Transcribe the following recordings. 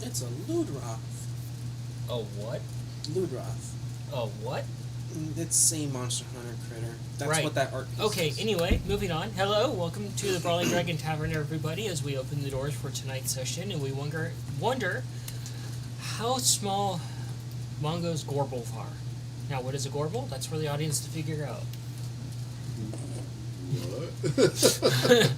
It's a Ludroth. A what? Ludroth. A what? It's the same Monster Hunter critter. That's Right. what that art piece Okay, is. Anyway, moving on. Hello, welcome to the Brawling Dragon Tavern, everybody, as we open the doors for tonight's session, and we wonder how small Mongo's Gorbles are. Now, what is a Gorble? That's for the audience to figure out. What?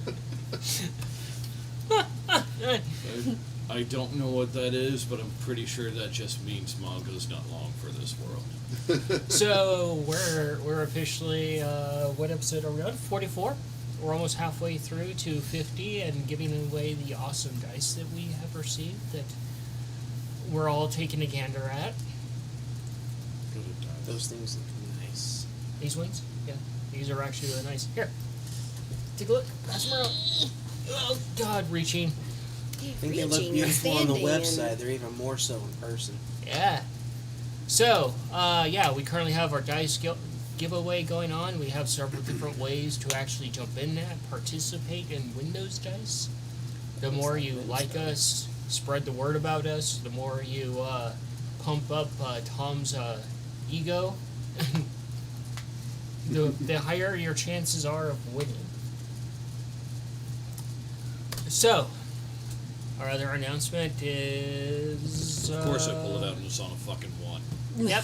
I don't know what that is, but I'm pretty sure that just means Mongo's not long for this world. So, we're officially, what episode are we on? 44? We're almost halfway through to 50 and giving away the awesome dice that we have received that we're all taking a gander at. Those things look nice. These wings? Yeah. These are actually really nice. Here. Take a look. Pass them around. Oh, God, reaching. I think they look beautiful on the website. They're even more so in person. Yeah. So, yeah, we currently have our dice giveaway going on. We have several different ways to actually jump in that, participate, and win those dice. The more you like us, spread the word about us, the more you pump up Tom's ego, the higher your chances are of winning. So, our other announcement is... Of course I pull it out and it's on a fucking one. Yep.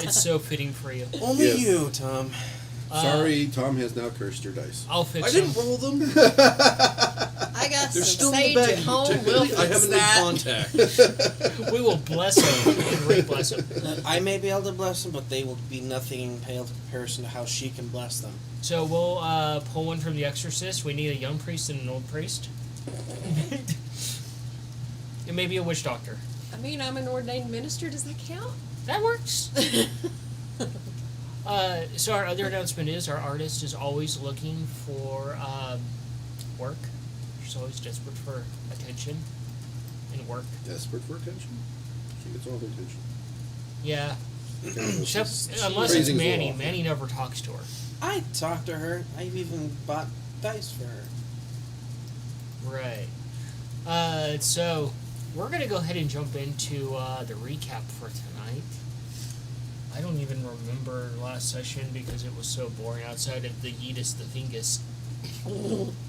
It's so fitting for you. Only Yes. you, Tom. Sorry, Tom has now cursed your dice. I'll fix I them. didn't roll them. I got They're some still in sage the at bag. home. We'll Technically, I fix haven't made that. contact. We will bless them and re-bless them. I may be able to bless them, but they will be nothing pale in comparison to how she can bless them. So we'll pull one from The Exorcist. We need a young priest and an old priest. And maybe a witch doctor. I mean, I'm an ordained minister. Does that count? That works. So our other announcement is our artist is always looking for work. She's always desperate for attention and work. Desperate for attention? She gets all the attention. Yeah. Except, She's unless it's praising Manny. Zoloff. Manny never talks to her. I talked to her. I've even bought dice for her. Right. So we're going to go ahead and jump into the recap for tonight. I don't even remember last session because it was so boring outside of the Yeetus the Thingus.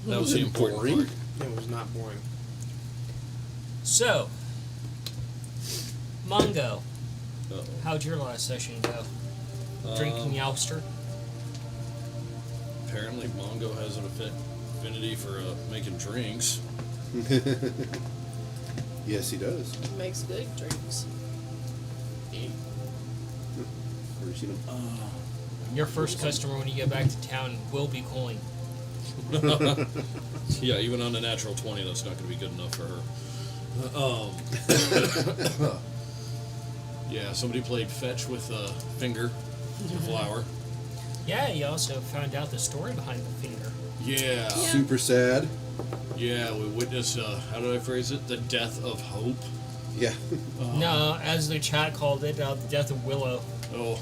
That was the important part. It was not boring. So, Mongo, Uh-oh. how'd your last session go? Drinking Yowster? Apparently, Mongo has an affinity for making drinks. Yes, he does. Makes good drinks. Ever seen him? Your first customer when you get back to town will be coin. Yeah, even on a natural 20, that's not going to be good enough for her. Yeah, somebody played fetch with a finger, a flower. Yeah, you also found out the story behind the finger. Yeah, Super sad. yeah, we witnessed, how did I phrase it? The death of hope. Yeah. No, as the chat called it, the death of Willow. Oh,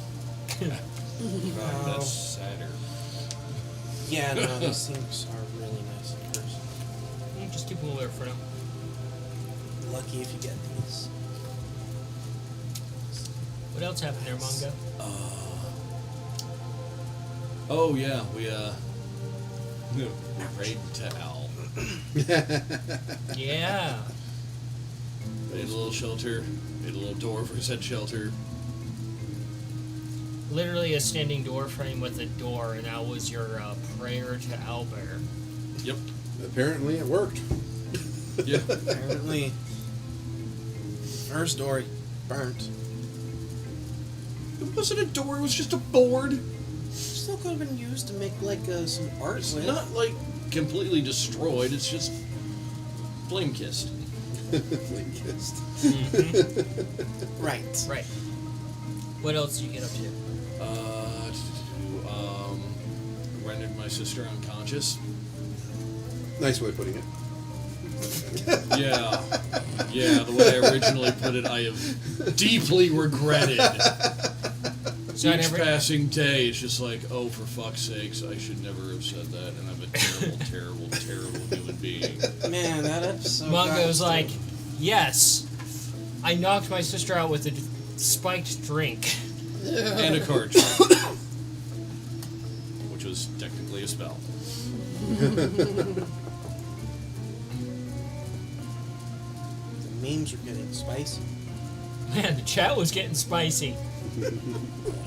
that's sadder. Yeah, no, these things are really nice in person. You just keep them away for now. Lucky if you get these. What else happened there, Mongo? Oh, yeah, we prayed to Al. Yeah. Made a little shelter, made a little door for said shelter. Literally a standing door frame with a door, and that was your prayer to Owlbear. Yep. Apparently it worked. Yeah. Apparently, first door burnt. It wasn't a door, it was just a board. Still could have been used to make like some art It's with. not like completely destroyed, it's just flame kissed. Flame kissed. Right. Right. What else did you get up to? Rendered my sister unconscious. Nice way of putting it. Yeah. Yeah, the way I originally put it, I have deeply regretted. So I Each never- passing day, it's just like, oh, for fuck's sakes, I should never have said that, and I'm a terrible, terrible, terrible human being. Man, that episode. Mongo's got like, Yes. I knocked my sister out with a spiked drink. And a card trick. Which was technically a spell. The memes are getting spicy. Man, the chat was getting spicy.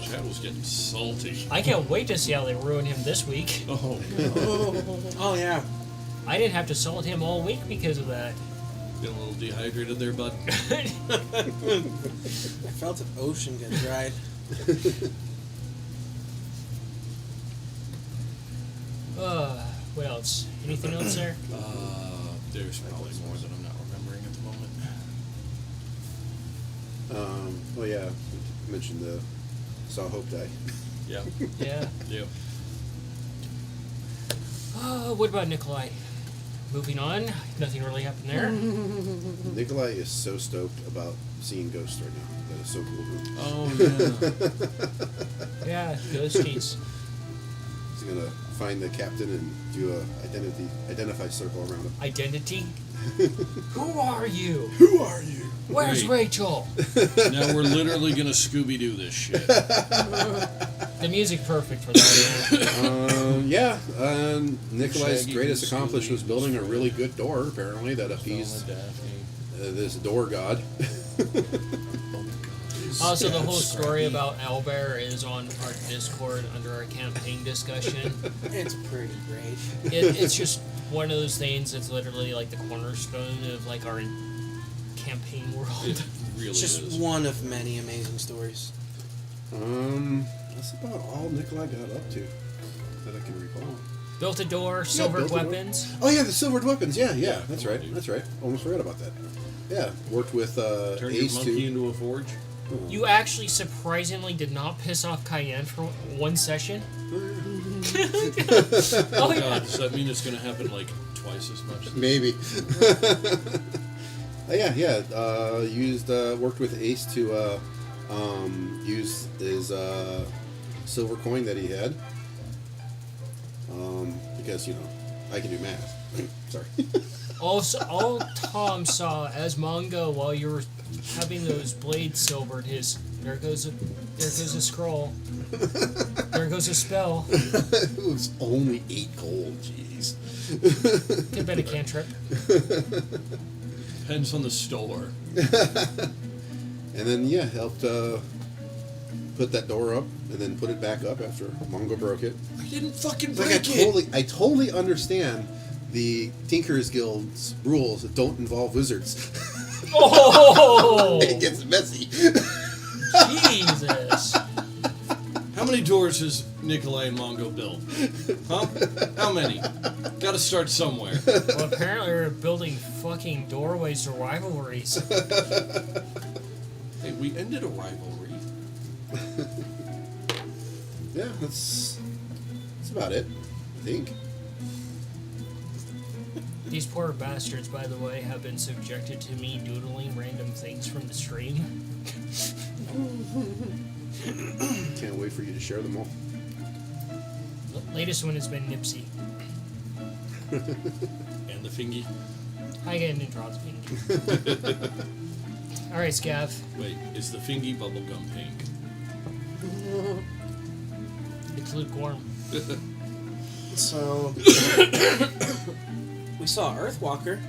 Chat was getting salty. I can't wait to see how they ruin him this week. Oh, Oh yeah. I didn't have to salt him all week because of that. getting a little dehydrated there, bud. I felt an ocean get dried. What else? Anything else there? There's probably more that I'm not remembering at the moment. Oh yeah, you mentioned the saw Hope die. Yeah. Yeah. Yeah. What about Nikolai? Moving on. Nothing really happened there. Nikolai is so stoked about seeing ghosts right now. That is so cool. Oh, yeah. Yeah, ghosties. He's gonna find the captain and do a identify circle around him. Identity? Who are you? Who are you? Where's Great. Rachel? Now we're literally gonna Scooby-Doo this shit. The music perfect for that. Yeah. Nikolai's Shaggy greatest and accomplishment was Scooby. building a really good door, apparently, that appeased this door god. Also, the Yeah, whole it's story about Owlbear is on our Discord under our campaign discussion. It's pretty great. It's just one of those things that's literally like the cornerstone of like our campaign world. It really It's just is. one of many amazing stories. That's about all Nikolai got up to that I can recall. Built a door, silvered built a door. weapons. Oh yeah, the silvered weapons. Yeah, that's come on, right. dude. That's right. Almost forgot about that. Yeah, worked with Turn your Ace monkey too. into a forge. You actually surprisingly did not piss off Cayenne for one session. Oh god, does that mean it's gonna happen like twice as much? Maybe. Used worked with Ace to use his silver coin that he had. Because I can do math. Sorry. Also, all Tom saw as Mongo while you were having those blades silvered is there goes a scroll. There goes a spell. It was only 8 gold. Jeez. Could have been a cantrip. Depends on the store. And then helped put that door up and then put it back up after Mongo broke it. I didn't fucking Like I totally understand the Tinker's Guild's rules that don't involve wizards. Oh, It gets messy. Jesus! How many doors has Nikolai and Mongo built? Huh? How many? Gotta start somewhere. Well, apparently we're building fucking doorways to rivalries. Hey, we ended a rivalry. Yeah, that's about it, I think. These poor bastards, by the way, have been subjected to me doodling random things from the stream. Can't wait for you to share them all. The latest one has been Nipsey. And the fingy. I get an Trotsky. Alright, Scav. Wait, is the fingy bubblegum pink? It's lukewarm. So we saw Earthwalker,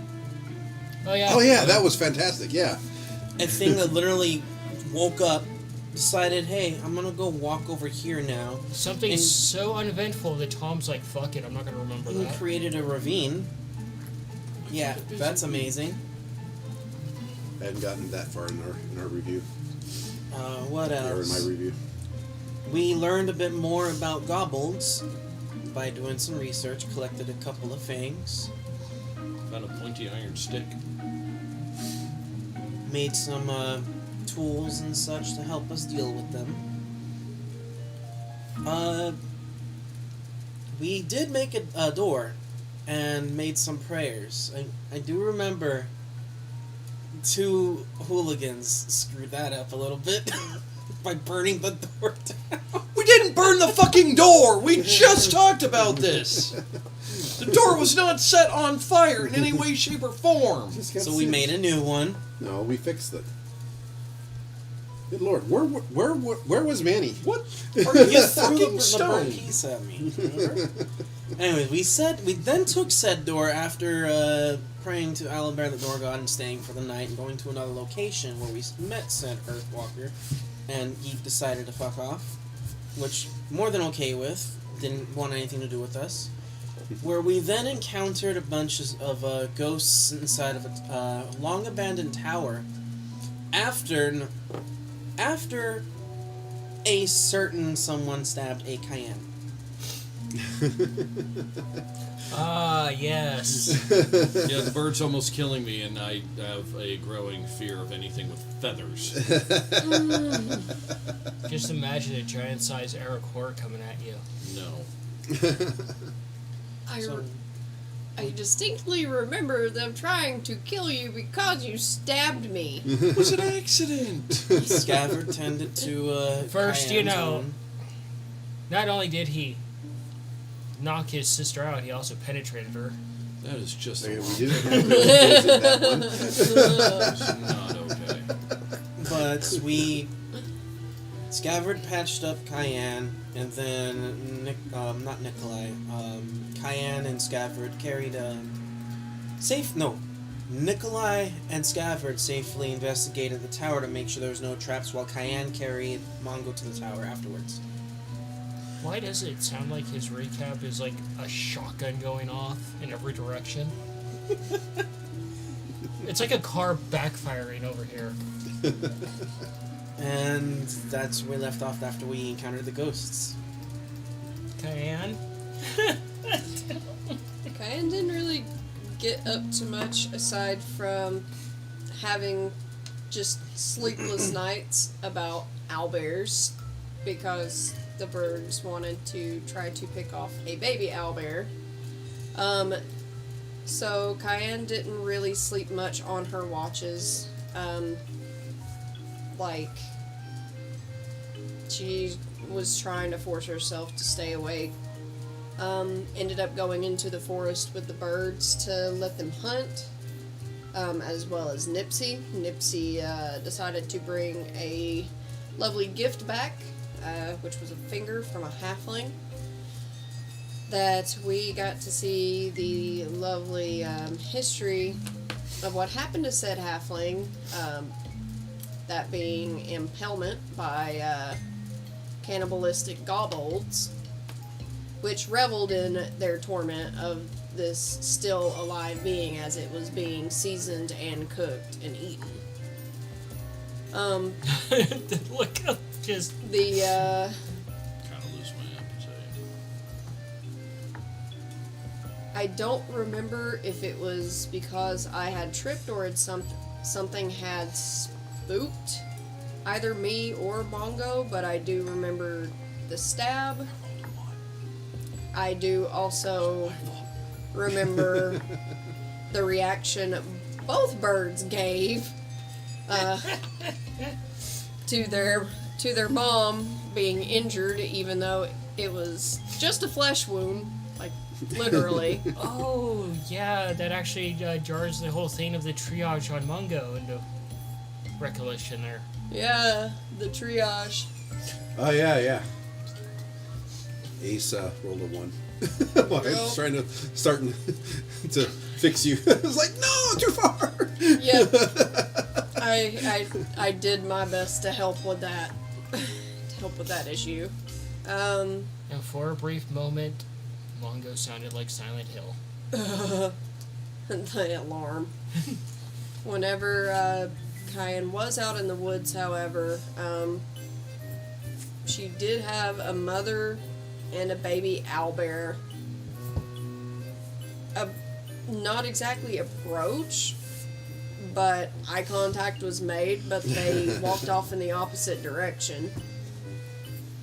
Oh, yeah. Oh yeah, that was fantastic. Yeah. a thing that literally woke up, decided, hey, I'm gonna go walk over here now, Something And- so uneventful that Tom's like, fuck it, I'm not gonna remember and that. created a ravine. Yeah, that's amazing. I hadn't gotten that far in our review, What or in my else? review. We learned a bit more about goblins by doing some research, collected a couple of things, Found a pointy iron stick. made some tools and such to help us deal with them. We did make a door and made some prayers. I do remember 2 hooligans screwed that up a little bit by burning the door down. We didn't burn the fucking door! We just talked about this! The door was not set on fire in any way, shape, or form. Just got So we singed. made a new one. No, we fixed it. Good lord, where was Manny? What You are you threw fucking the burnt stoned? piece at me. Remember? Anyway, we then took said door after praying to Alabama, the door god, and staying for the night, and going to another location where we met said Earthwalker, and he decided to fuck off, which more than okay with. Didn't want anything to do with us. Where we then encountered a bunch of ghosts inside of a long abandoned tower. After a certain someone stabbed a Cayenne. Ah, yes. Yeah, the bird's almost killing me, and I have a growing fear of anything with feathers. Just imagine a giant-sized Aracor coming at you. No. I distinctly remember them trying to kill you because you stabbed me. It was an accident. Scabbard tended to First, you Cayenne's know, own. not only did he knock his sister out, he also penetrated her. That is just Okay, a we didn't have to visit that one. It's not okay. But we Scabbard patched up Cayenne, and then not Nikolai. Cayenne and Scabbard carried Nikolai and Scabbard safely investigated the tower to make sure there was no traps, while Cayenne carried Mongo to the tower afterwards. Why does it sound like his recap is like a shotgun going off in every direction? It's like a car backfiring over here. And that's where we left off after we encountered the ghosts. Cayenne? Cayenne didn't really get up to much aside from having just sleepless nights about owlbears because the birds wanted to try to pick off a baby owlbear. So Cayenne didn't really sleep much on her watches. She was trying to force herself to stay awake. Ended up going into the forest with the birds to let them hunt, as well as Nipsey. Nipsey decided to bring a lovely gift back, which was a finger from a halfling. That we got to see the lovely history of what happened to said halfling, that being impalement by cannibalistic kobolds, which reveled in their torment of this still alive being as it was being seasoned and cooked and eaten. Look up, just The Kind of lose my appetite. I don't remember if it was because I had tripped or it's something had spooked either me or Mongo, but I do remember the stab. I do also remember the reaction both birds gave to their mom being injured, even though it was just a flesh wound, like literally. oh yeah, that actually jars the whole thing of the triage on Mungo into recollection there. Yeah, the triage. Oh yeah. Ace rolled a 1. Well, I was trying to to fix you. I was like, no, too far. Yep. I did my best to help with that. Issue. And for a brief moment, Mongo sounded like Silent Hill. The alarm. Whenever Cayenne was out in the woods, however, she did have a mother and a baby owlbear. Not exactly approach, but eye contact was made, but they walked off in the opposite direction.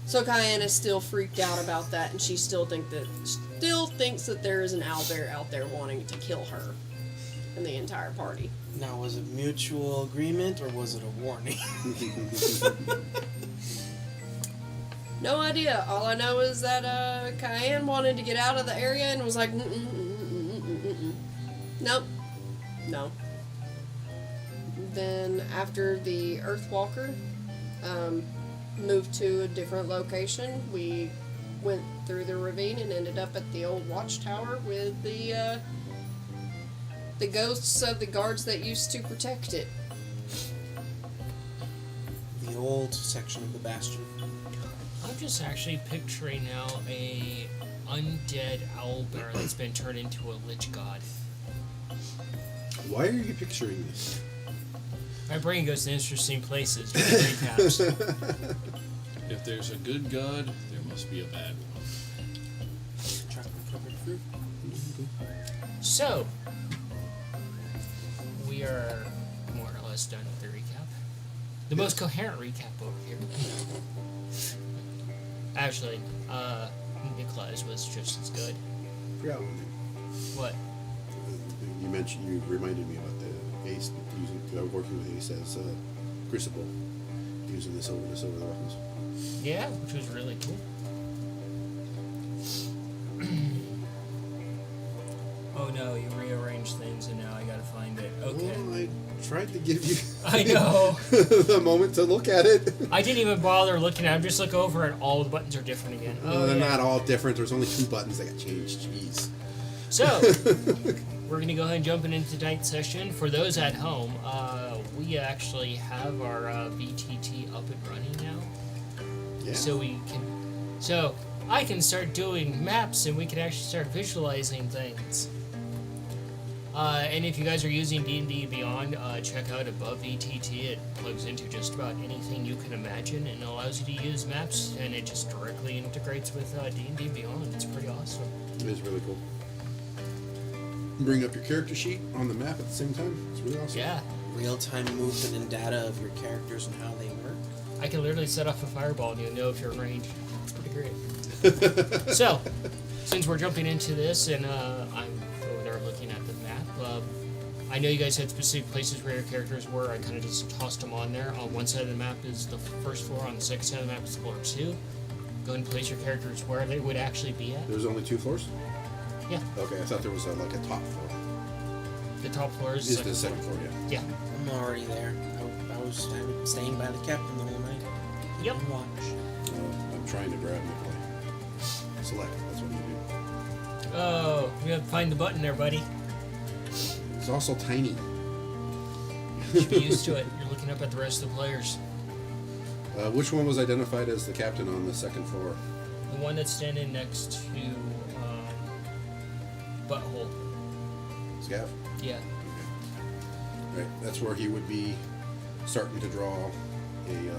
So Cayenne is still freaked out about that, and she still thinks that there is an owlbear out there wanting to kill her and the entire party. Now, was it mutual agreement or was it a warning? No idea. All I know is that Cayenne wanted to get out of the area and was like, Nope. No. Then after the Earthwalker moved to a different location, we went through the ravine and ended up at the old watchtower with the ghosts of the guards that used to protect it. The old section of the bastion. I'm just actually picturing now a undead owlbear that's been turned into a lich god. Why are you picturing this? My brain goes to interesting places with the recaps. If there's a good god, there must be a bad one. Chocolate covered fruit. So, we are more or less done with the recap. The most coherent recap over here. Actually, Nikolai's was just as good. Forgot one thing. What? You reminded me about the Ace working with Ace as Crucible, using this over the weapons. Yeah, which was really cool. Oh no, you rearranged things and now I gotta find it. Okay. Well, I tried to give you I know. the moment to look at it. I didn't even bother looking at it. I'm just looking over and all the buttons are different again. Oh, They're yeah. not all different. There's only 2 buttons that got changed. Jeez. So, we're going to go ahead and jump into tonight's session. For those at home, we actually have our VTT up and running now. Yeah. So I can start doing maps and we can actually start visualizing things. And if you guys are using D&D Beyond, check out Above VTT. It plugs into just about anything you can imagine and allows you to use maps, and it just directly integrates with D&D Beyond. It's pretty awesome. It is really cool. Bring up your character sheet on the map at the same time. It's really awesome. Yeah. Real-time movement and data of your characters and how they work. I can literally set off a fireball and you'll know if you're in range. It's pretty great. So, since we're jumping into this and I'm over there looking at the map, I know you guys had specific places where your characters were. I kind of just tossed them on there. On one side of the map is the first floor. On the second side of the map is floor 2. Go ahead and place your characters where they would actually be at. There's only 2 floors? Yeah. Okay, I thought there was like a top floor. The top floor is Is the second floor, yeah. Yeah. I'm already there. I was staying by the captain the whole night. Yep. And watch. I'm trying to grab Nikolai. Select, that's what you do. Oh, we have to find the button there, buddy. It's also tiny. You should be used to it. You're looking up at the rest of the players. Which one was identified as the captain on the second floor? The one that's standing next to Butthole. Scav? Yeah. Right, that's where he would be starting to draw a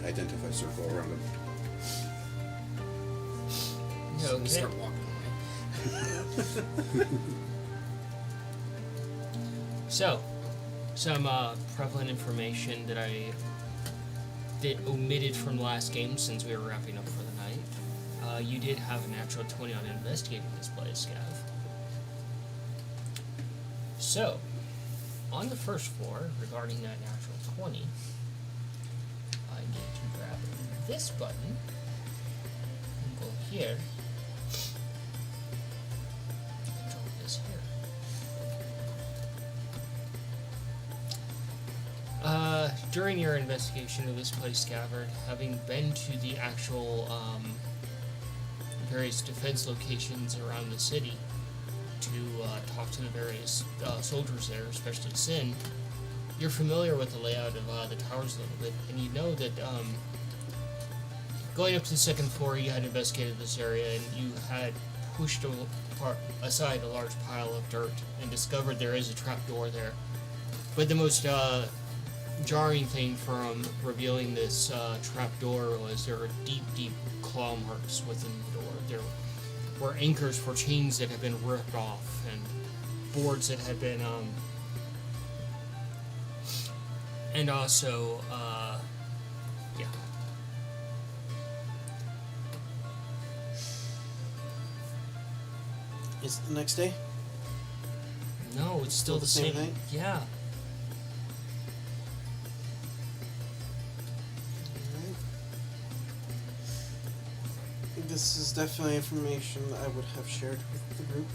identify circle around him. So we Okay. start walking away. So, some prevalent information that I omitted from the last game since we were wrapping up for the night. You did have a natural 20 on investigating this place, Scav. So, on the first floor, regarding that natural 20, I need to grab this button and go here. And drop this here. During your investigation of this place, Scavard, having been to the actual various defense locations around the city to talk to the various soldiers there, especially Sin, you're familiar with the layout of the towers a little bit, and you know that going up to the second floor, you had investigated this area, and you had pushed aside a large pile of dirt and discovered there is a trapdoor there. But the most jarring thing from revealing this trapdoor was there were deep, deep claw marks within the door. There were anchors for chains that had been ripped off and boards that had been, and also, yeah. Is it the next day? No, it's still the same thing? Yeah. This is definitely information I would have shared with the group.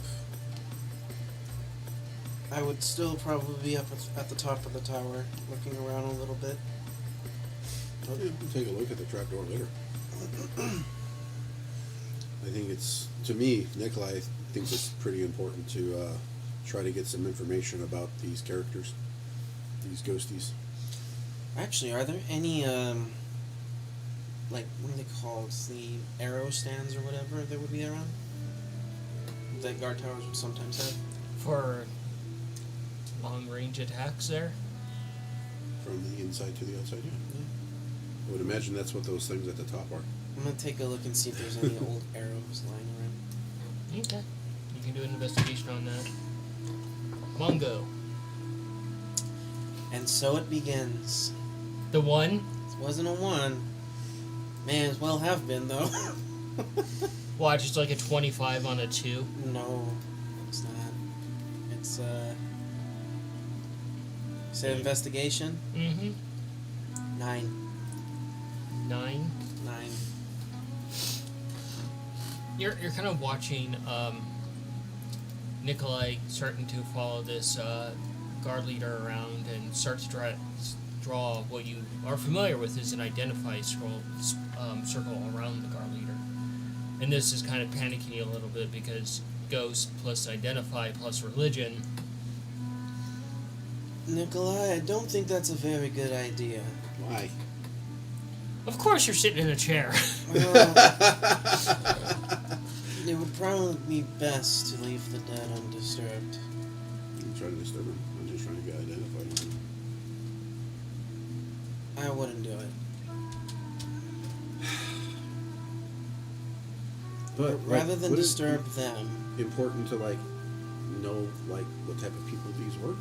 I would still probably be up at the top of the tower, looking around a little bit. Oh, yeah, we'll take a look at the trapdoor later. I think it's, to me, Nikolai thinks it's pretty important to try to get some information about these characters, these ghosties. Actually, are there any, like, what are they called? The arrow stands or whatever that would be around? That guard towers would sometimes have? For long-range attacks there? From the inside to the outside, yeah. I would imagine that's what those things at the top are. I'm gonna take a look and see if there's any old arrows lying around. Okay. You can do an investigation on that. Mongo. And so it begins. The one? This wasn't a 1. May as well have been, though. Watch, it's like a 25 on a 2. No, it's not. It's, say investigation? Mm-hmm. 9. 9. 9. You're kind of watching Nikolai starting to follow this guard leader around and start to draw what you are familiar with as an identify circle around the guard leader. And this is kind of panicking you a little bit because ghost plus identify plus religion. Nikolai, I don't think that's a very good idea. Why? Of course you're sitting in a chair. Well, it would probably be best to leave the dead undisturbed. I'm trying to disturb him. I'm just trying to get identified. I wouldn't do it. But Rather than would it disturb them, be important to know what type of people these were?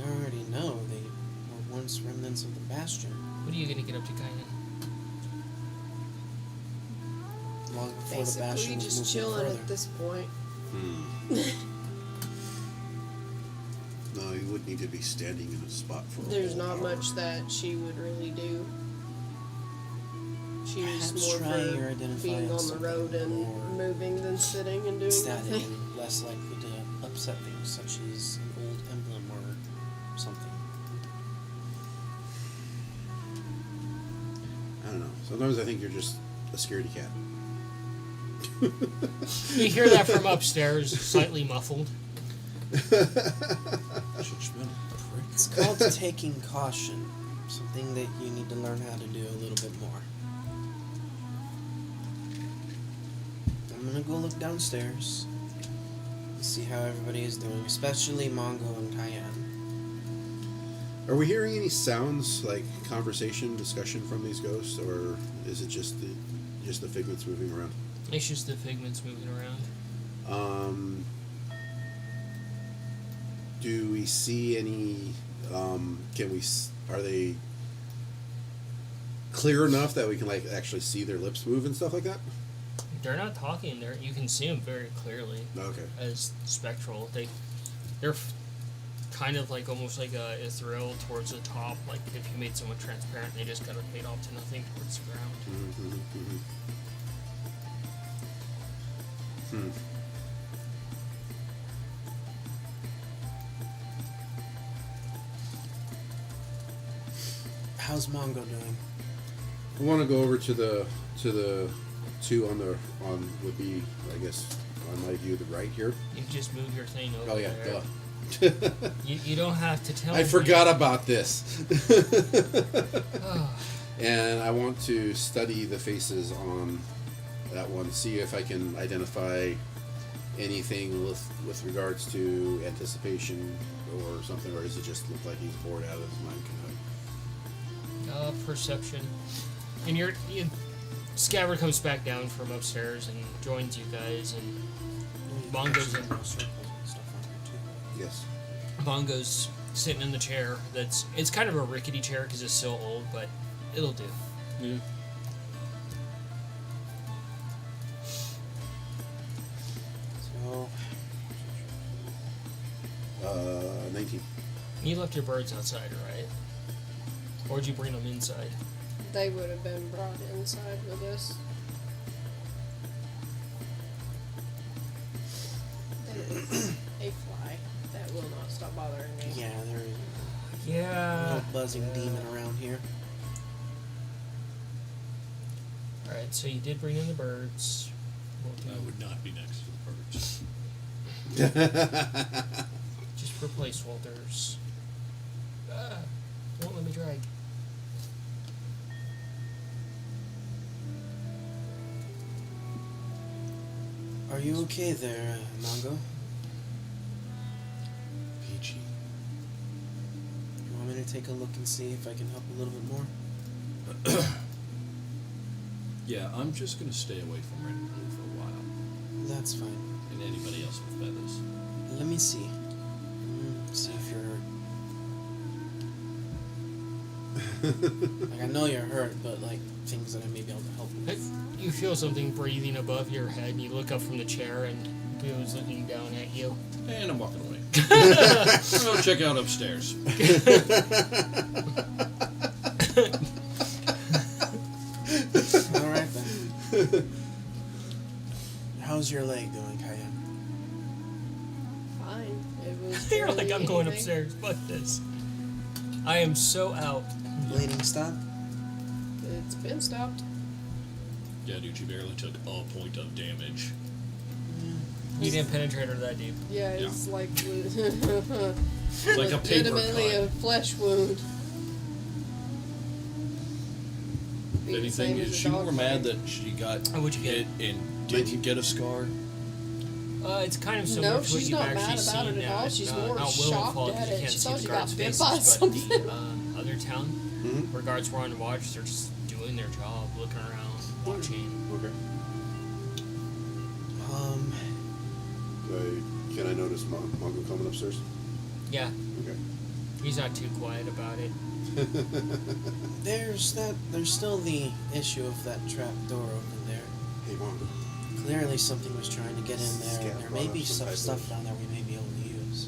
I already know they were once remnants of the Bastion. What are you going to get up to, Kainen? Long before the Basically, Bastion was just moving chilling further. at this point. No, you wouldn't need to be standing in a spot for. There's a whole not hour. much that she would really do. She was Perhaps more try your for identify being on on the something road and more moving than sitting and doing static nothing. and less likely to upset things, such as an old emblem or something. I don't know. Sometimes I think you're just a scaredy cat. You hear that from upstairs, slightly muffled. It's called taking caution. Something that you need to learn how to do a little bit more. I'm gonna go look downstairs and see how everybody is doing, especially Mongo and Cayenne. Are we hearing any sounds like conversation, discussion from these ghosts, or is it just the figments moving around? It's just the figments moving around. Do we see any? Are they clear enough that we can actually see their lips move and stuff like that? They're not talking. You can see them very clearly Okay. as spectral. They're kind of almost like a ethereal towards the top. Like if you made someone transparent, they just kind of fade off to nothing towards the ground. How's Mongo doing? I want to go over to the two would be, I guess, on my view, the right here. You just move your thing over Oh yeah, there. duh. You don't have to tell I me. forgot about this. Oh, And I want to study the faces on that one, see if I can identify anything with regards to anticipation or something, or does it just look like he's bored out of his mind? perception. And Scabbard comes back down from upstairs and joins you guys, and Bongo's Yes. Bongo's sitting in the chair. It's kind of a rickety chair because it's so old, but it'll do. Yeah. So, 19. You left your birds outside, right? Or did you bring them inside? They would have been brought inside with us. There was a fly that Yeah. Little buzzing demon around here. Alright, so you did bring in the birds. I would not be next to the birds. Just for placeholders. Won't let me drag. Are you okay there, Mongo? Peachy. You want me to take a look and see if I can help a little bit more? Yeah, I'm just gonna stay away from Red and Blue for a while. That's fine. And anybody else with feathers. Let me see. See if you're hurt. Like, I know you're hurt, but like things that I may be able to help you with. You feel something breathing above your head, and you look up from the chair, and Boo's looking down at you. And I'm walking away. I'm gonna check out upstairs. Alright then. How's your leg going, Kaya? Fine. It was. You're like, I'm going anything. upstairs. Fuck this. I am so out. Bleeding stop? It's been stopped. Yeah, dude, you barely took a point of damage. You didn't penetrate her that deep. Yeah, it's like Like a paper legitimately a cut. flesh wound. If Be the anything, same as is a she more dog mad bite. that she got Oh, what'd you hit get? and didn't get a scar? It's kind of similar No, to what she's you've not actually mad about seen it at all. She's more not shocked Willenfall, at 'cause you it. can't She see thought the she got guards' bit faces, by but something. the other town, Mhm. where guards were on watch, they're just doing their job, looking around, watching. Okay. Um, Can I notice Mongo coming upstairs? Yeah, Okay. he's not too quiet about it. there's still the issue of that trap door open there. Hey, Mongo. Clearly something was trying to get in there, and there may Scout be brought up some some stuff type down there we may be able to use.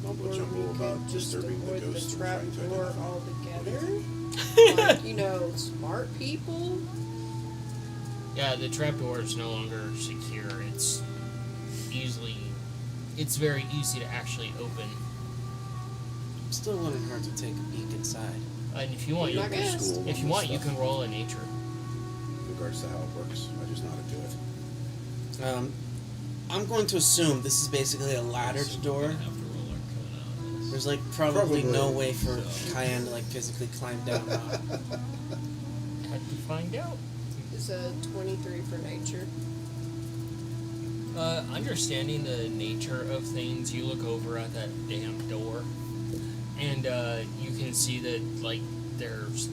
Mumbo Or jumbo we about could just disturbing the avoid ghost the and trap trying to door identify. altogether. Like, you know, smart people. Yeah, the trapdoor is no longer secure. It's very easy to actually open. Still wouldn't hurt to take a peek inside. And if you want, Be my guest. School if you and want, you stuff can roll a nature. in regards to how it works. I just know how to do it. I'm going to assume this is basically a laddered So we're door. gonna have to roll our code out of this. There's like probably no Probably. way for So- Cayenne to like physically climb down. Had to find out. Is a 23 for nature. Understanding the nature of things, you look over at that damn door, and you can see that there's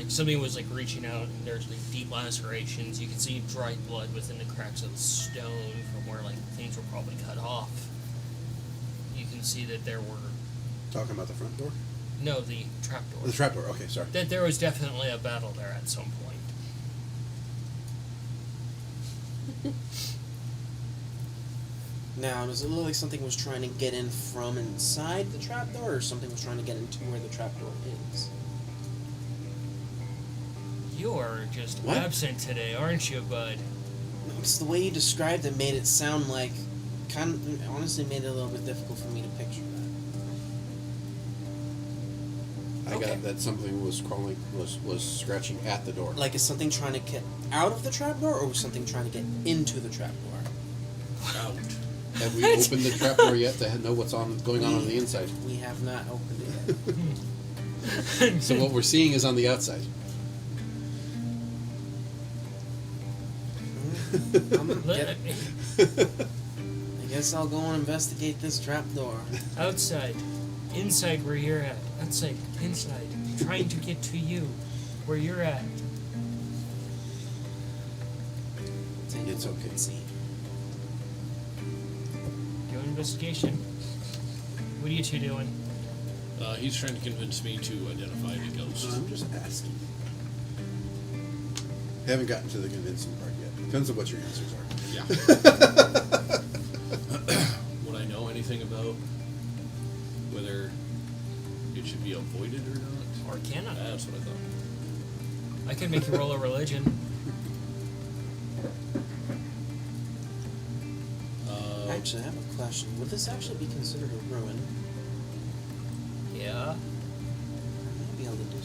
somebody was reaching out, and there's deep lacerations. You can see dried blood within the cracks of the stone from where things were probably cut off. You can see that there were Talking about the front door? the trapdoor. The trap door. Okay, sorry. That there was definitely a battle there at some point. Now, does it look like something was trying to get in from inside the trapdoor, or something was trying to get into where the trapdoor is? You are just What? absent today, aren't you, bud? It's the way you described it made it sound like, honestly made it a little bit difficult for me to picture that. I Okay. got that something was crawling, was scratching at the door. Like, is something trying to get out of the trapdoor, or was something trying to get into the trapdoor? Out. Have we opened the trap door yet to know what's going on the inside? We have not opened it yet. So what we're seeing is on the outside. Let- I guess I'll go and investigate this trapdoor. Outside. Inside where you're at. Outside. Inside. Trying to get to you. Where you're at. Take a It's look okay. and see. Do an investigation. What are you two doing? He's trying to convince me to identify the ghost. I'm just asking. Haven't gotten to the convincing part yet. Depends on what your answers are. Yeah. Would I know anything about whether it should be avoided or not? Arcana. That's what I thought. I could make you roll a religion. Actually, I have a question. Would this actually be considered a ruin? Yeah.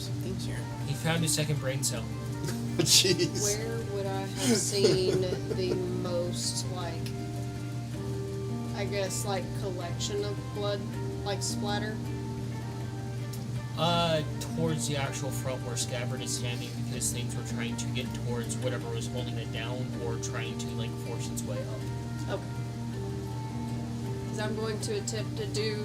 some things here. He found his second brain cell. Jeez. Where would I have seen the most, like, I guess, like, collection of blood, like, splatter? Towards the actual front where Scabbard is standing, because things were trying to get towards whatever was holding it down or trying to, like, force its way up. Okay. Because I'm going to attempt to do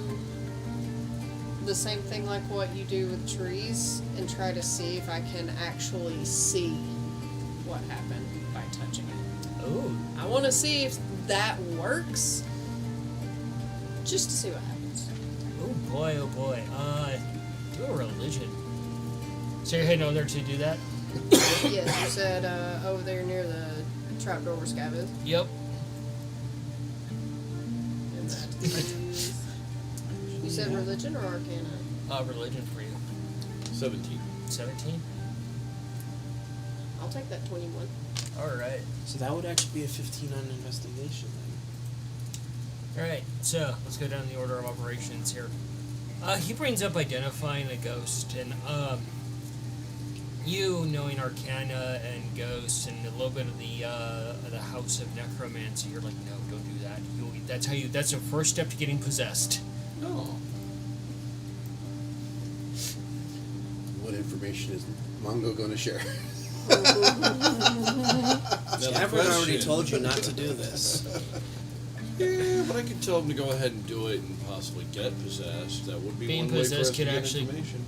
the same thing like what you do with trees and try to see if I can actually see what happened by touching it. Oh. I want to see if that works, just to see what happens. Oh boy, oh boy. Do a religion. So you're heading over there to do that? Yes, you said over there near the trapdoor where Scav is. Yep. And that is... You said religion or arcana? Religion for you. 17. 17? I'll take that 21. Alright. So that would actually be a 15 on investigation then. Alright, so let's go down the order of operations here. He brings up identifying a ghost, and you knowing Arcana and ghosts and a little bit of the House of Necromancy, you're like, no, don't do that. That's the first step to getting possessed. No. What information is Mongo going to share? Scabbard already told you not to do this. Yeah, but I could tell him to go ahead and do it and possibly get possessed. That would be Being one way for us possessed to could get actually- information.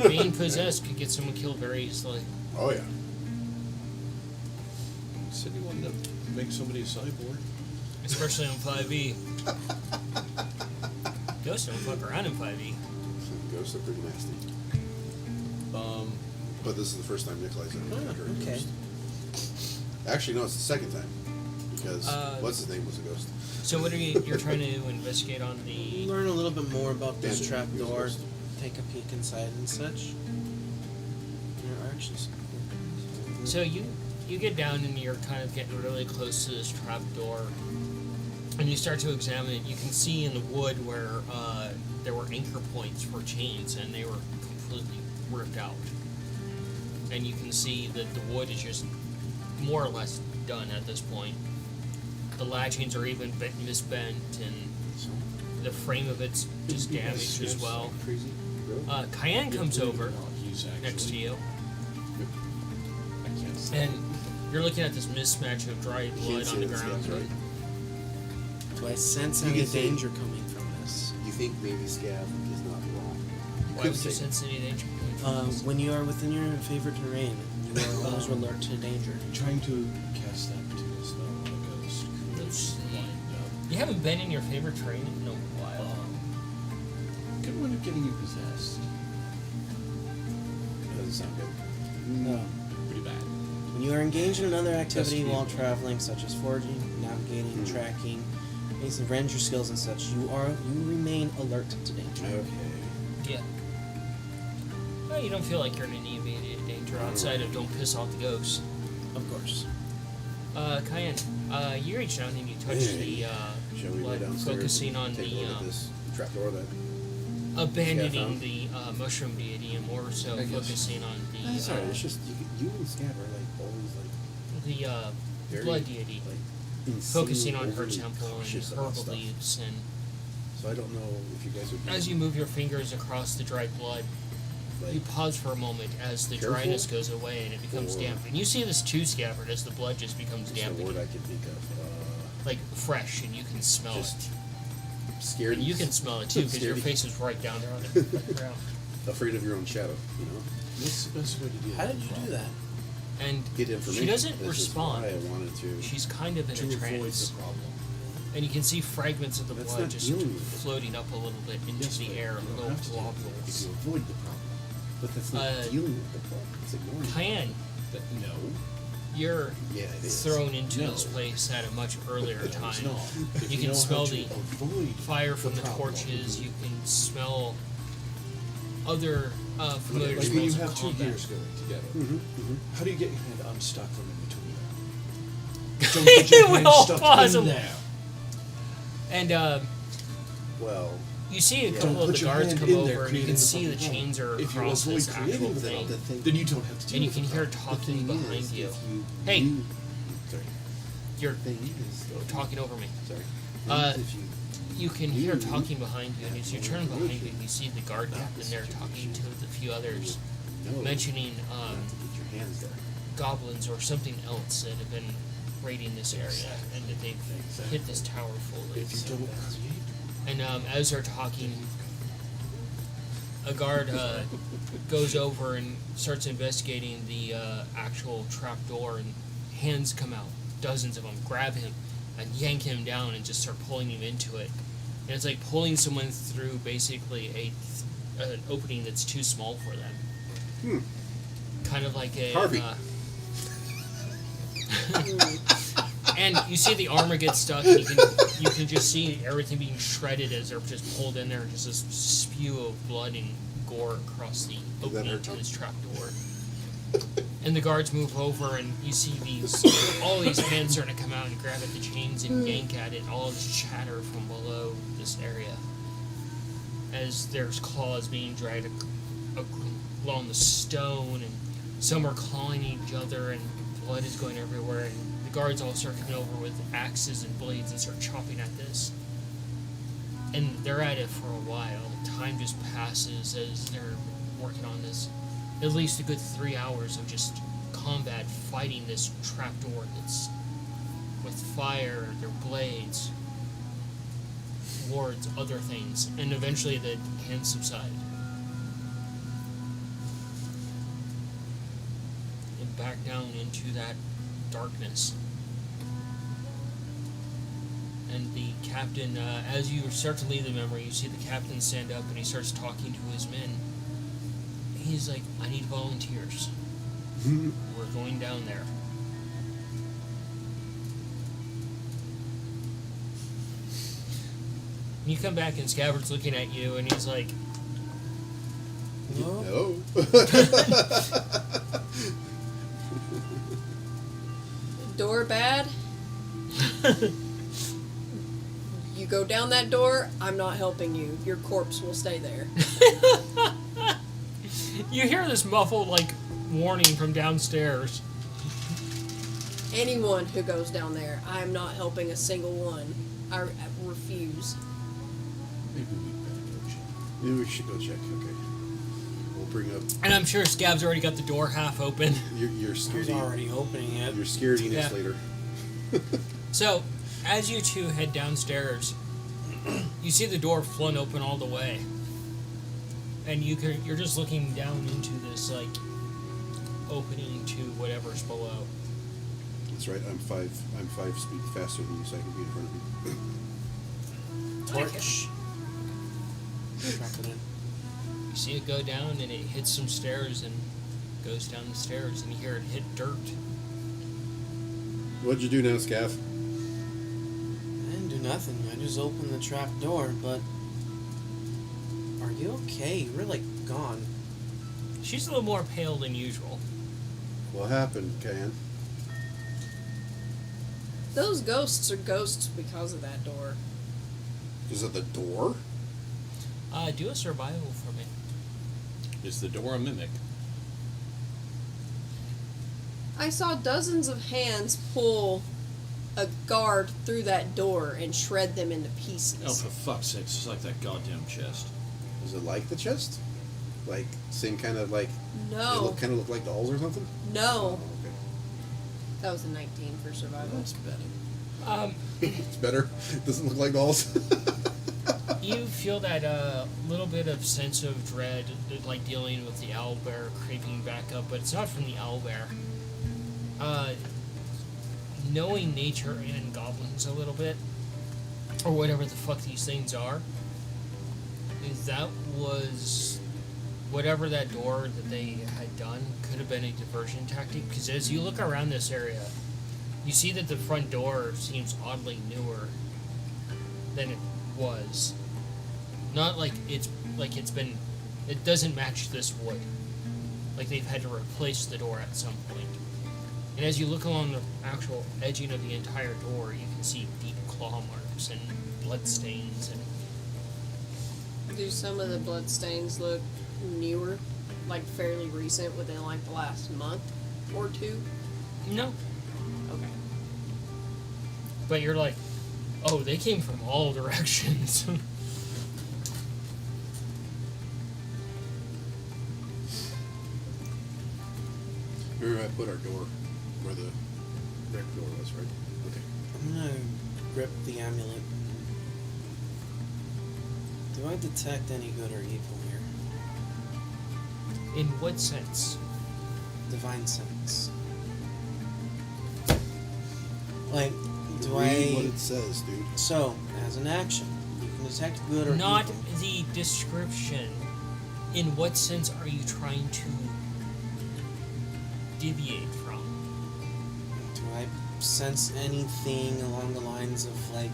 Being possessed could get someone killed very easily. Oh, yeah. Said he wanted to make somebody a cyborg. Especially on 5e. Ghosts don't fuck around in 5e. Ghosts are pretty nasty. But this is the first time Nikolai's ever encountered a okay. ghost. Actually, no, it's the second time. Because what's his name was a ghost. So what are you're trying to investigate on the... Learn a little bit more about this Bandit. trapdoor, Ghost. take a peek inside and such. There are actually some cool things. So you get down and you're kind of getting really close to this trapdoor, and you start to examine it. You can see in the wood where there were anchor points for chains, and they were completely ripped out. And you can see that the wood is just more or less done at this point. The latchings are even misbent, and the frame of it's just damaged as well. Crazy. Cayenne comes over He's actually, next to you, I can't see. and you're looking at this mismatch of dried You blood can't see on the that ground. Scav's right. Do I sense You any can see- danger coming from this? You think maybe Scav is not wrong. Why Could would you say- sense any danger? When you are within your favorite terrain, you are always alert to danger. Trying to cast that particular spell on a ghost. Let's see. Wind You haven't been in your favorite terrain in a up. while. Could wind up getting you possessed. Doesn't sound good. No. Pretty bad. When you are engaged in another activity Best while view. traveling, such as foraging, navigating, tracking, using ranger skills and such, you remain alert to danger. Okay. Yeah. Well, you don't feel like you're in any immediate danger outside of don't piss off the ghosts. Of course. Cayenne, you reach down and you touch the Shall we go blood, downstairs focusing and on take the a look at this trapdoor then? abandoning found? the mushroom deity and more so I guess. focusing on the That's alright. It's just you and Scav are like always like the very blood deity, like focusing on her overly temple and cautious her about stuff. beliefs, and So I don't know if you guys would be as you move your fingers across the dried blood, like, you pause for a moment as the Careful? dryness goes away and it becomes Or- damp. And you see this too, Scabbard, as the blood just becomes what's damp the word again. I could think of? Like fresh, and you can smell Just it. scared. And you can smell it too, because your Scaredy. face is right down there on the ground. afraid of your own shadow. You know, What's the best way to do How that? did you do that? And get information. she doesn't This respond. Is why I wanted to. She's kind of in To a avoid trance. the problem. And you can see fragments of the That's blood not just dealing with it. floating up a little bit into Yes, the but air, you don't little have to deal with it if globules. you avoid the problem. But that's not dealing with the problem. It's ignoring it. Cayenne, But no. you're Yeah, it is. thrown into No. this place at a much earlier It's time. not. If You can know how smell to the avoid fire from the problem. torches. You can smell other familiar Like when you smells have of two combat. gears going together, Mm-hmm. how do you get your hand unstuck from in between them? Don't get your hand Well, stuck possible. in there. And Well, You see a Yeah. couple Don't of put the your guards hand come in there, over, and you creating can the see the fucking chains are If you across avoid this actual creating the thing. thing, then you don't have to. And you deal can with hear it. talking behind is, you. if you Hey. you- sorry. You're Thing is, though, talking over me. sorry. Uh, If you You can hear You talking behind you, and as you turn behind you, you see the guard captain there talking to the few others, know mentioning not to get your hands there. goblins or something else that have been raiding this area, and that they've hit this tower fully. If you don't create, And as they're talking, a guard goes over and starts investigating the actual trap door, and hands come out, dozens of them, grab him and yank him down and just start pulling him into it. And it's like pulling someone through basically an opening that's too small for them. Kind of like a Harvey. And you see the armor get stuck, and you can just see everything being shredded as they're just pulled in there, and just this spew of blood and gore across the opening hurt to you? this trap door. And the guards move over, and you see all these hands starting to come out and grab at the chains and yank at it, and all this chatter from below this area. As there's claws being dragged along the stone, and some are clawing each other, and blood is going everywhere, and the guards all start coming over with axes and blades and start chopping at this. And they're at it for a while. Time just passes as they're working on this. At least a good 3 hours of just combat fighting this trapdoor that's with fire, their blades, wards, other things, and eventually the hands subside. And back down into that darkness. And the captain, as you start to leave the memory, you see the captain stand up and he starts talking to his men. He's like, I need volunteers. We're going down there. And you come back and Scabbard's looking at you and he's like, No. No. Door bad? You go down that door, I'm not helping you. Your corpse will stay there. you hear this muffled, like, warning from downstairs. Anyone who goes down there, I am not helping a single one. I refuse. Maybe we should go check. Okay. We'll bring up And I'm sure Scab's already got the door half open. your I was scaredy. already opening it. Your scarediness Yeah. later. So, as you two head downstairs, you see the door flung open all the way. And you're just looking down into this, like, opening to whatever's below. That's right. I'm 5 speed faster than you, so I can be in front of you. Torch. Drop it in. You see it go down, and it hits some stairs and goes down the stairs, and you hear it hit dirt. What'd you do now, Scaff? I didn't do nothing. I just opened the trap door, but... Are you okay? You were, like, gone. She's a little more pale than usual. What happened, Can? Those ghosts are ghosts because of that door. Is it the door? Do a survival for me. Is the door a mimic? I saw dozens of hands pull a guard through that door and shred them into pieces. Oh, for fuck's sake, it's just like that goddamn chest. Is it like the chest? Like same kind of like? They No, kind of look like dolls or something. no. Oh, okay. That was a 19 for survival. That's better. It's better. It doesn't look like dolls. You feel that little bit of sense of dread, like dealing with the owlbear creeping back up, but it's not from the owlbear. Knowing nature and goblins a little bit, or whatever the fuck these things are, is that was whatever that door that they had done could have been a diversion tactic. Because as you look around this area, you see that the front door seems oddly newer than it was. Not like it's been. It doesn't match this wood. Like they've had to replace the door at some point. And as you look along the actual edging of the entire door, you can see deep claw marks and blood stains and Do some of the bloodstains look newer, like fairly recent, within like the last month or two? No. Okay. But you're like, oh, they came from all directions. Remember, I put our door where the back door was, right? Okay. I'm gonna grip the amulet. Do I detect any good or evil here? In what sense? Divine sense. Like, do Read what I... it says, dude. So, as an action, you can detect good or Not evil. the description. In what sense are you trying to deviate from? Do I sense anything along the lines of, like,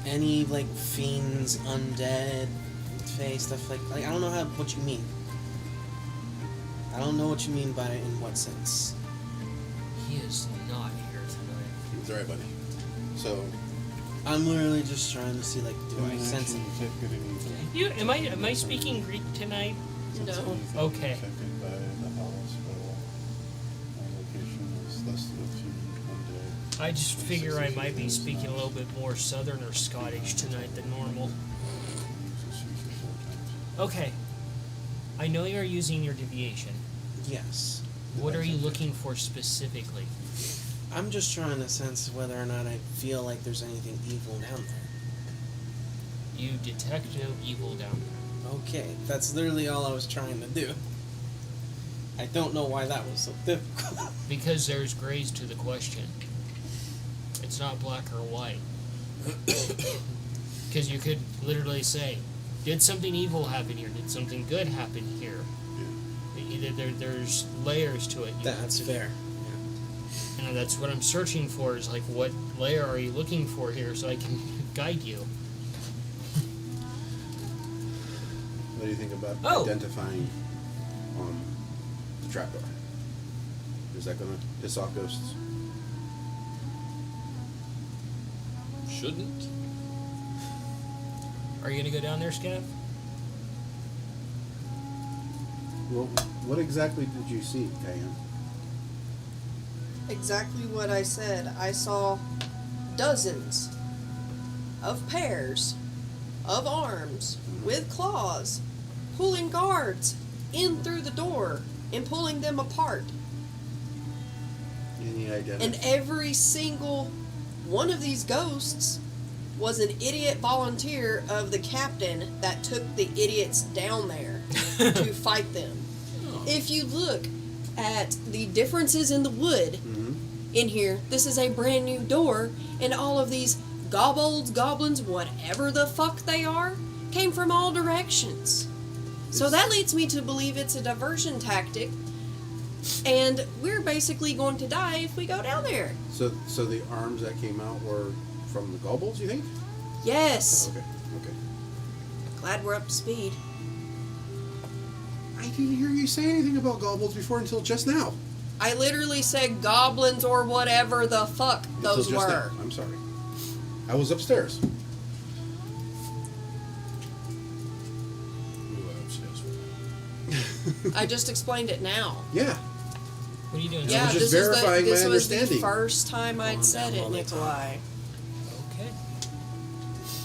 any, like, fiends, undead, face, stuff like I don't know what you mean. I don't know what you mean by in what sense. He is not here tonight. It's alright, buddy. So, I'm literally just trying to see, like, do I sense it? Am I speaking Greek tonight? No. Okay. Affected by the hospital. My location is less than 1 day. I just figure I might be speaking a little bit more Southern or Scottish tonight than normal. Okay. I know you're using your deviation. Yes. What are you looking for specifically? I'm just trying to sense whether or not I feel like there's anything evil down there. You detect no evil down there. Okay, that's literally all I was trying to do. I don't know why that was so difficult. Because there's grays to the question. It's not black or white. Because you could literally say, did something evil happen here? Did something good happen here? There's layers to it. That's fair. And that's what I'm searching for, is like, what layer are you looking for here so I can guide you? what do you think about Oh. identifying the trapdoor? Is that gonna piss off ghosts? Shouldn't. Are you going to go down there, Scav? Well, what exactly did you see, Diane? Exactly what I said. I saw dozens of pairs of arms with claws pulling guards in through the door and pulling them apart. Any identity? And every single one of these ghosts was an idiot volunteer of the captain that took the idiots down there to fight them. If you look at the differences in the wood in here, this is a brand new door, and all of these goblins, whatever the fuck they are, came from all directions. So that leads me to believe it's a diversion tactic, and we're basically going to die if we go down there. So the arms that came out were from the gobbles, you think? Yes. Okay. Glad we're up to speed. I didn't hear you say anything about gobbles before until just now. I literally said goblins or whatever the fuck those Until just were. now. I'm sorry. I was upstairs. We went upstairs. I just explained it now. Yeah. What are you doing? Yeah, was just this verifying my was the understanding. first time I'd Calm said down it, all the Nikolai. Okay.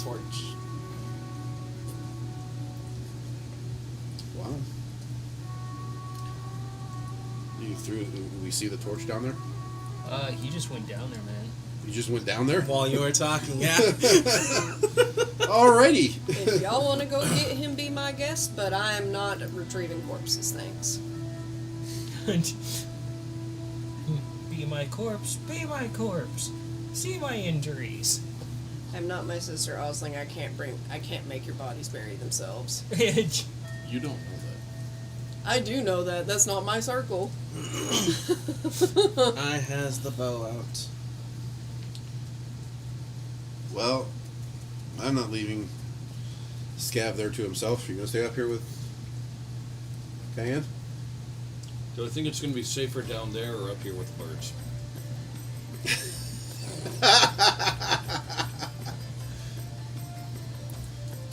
Torch. Wow. We see the torch down there? He just went down there, man. You just went down there? While you were talking, yeah. Alrighty. If y'all want to go get him, be my guest, but I am not retrieving corpses, thanks. Be my corpse, be my corpse. See my injuries. I'm not my sister Osling. I can't make your bodies bury themselves. You don't know that. I do know that. That's not my circle. I has the bow out. Well, I'm not leaving Scav there to himself. You gonna stay up here with Diane? Do I think it's going to be safer down there or up here with the birds?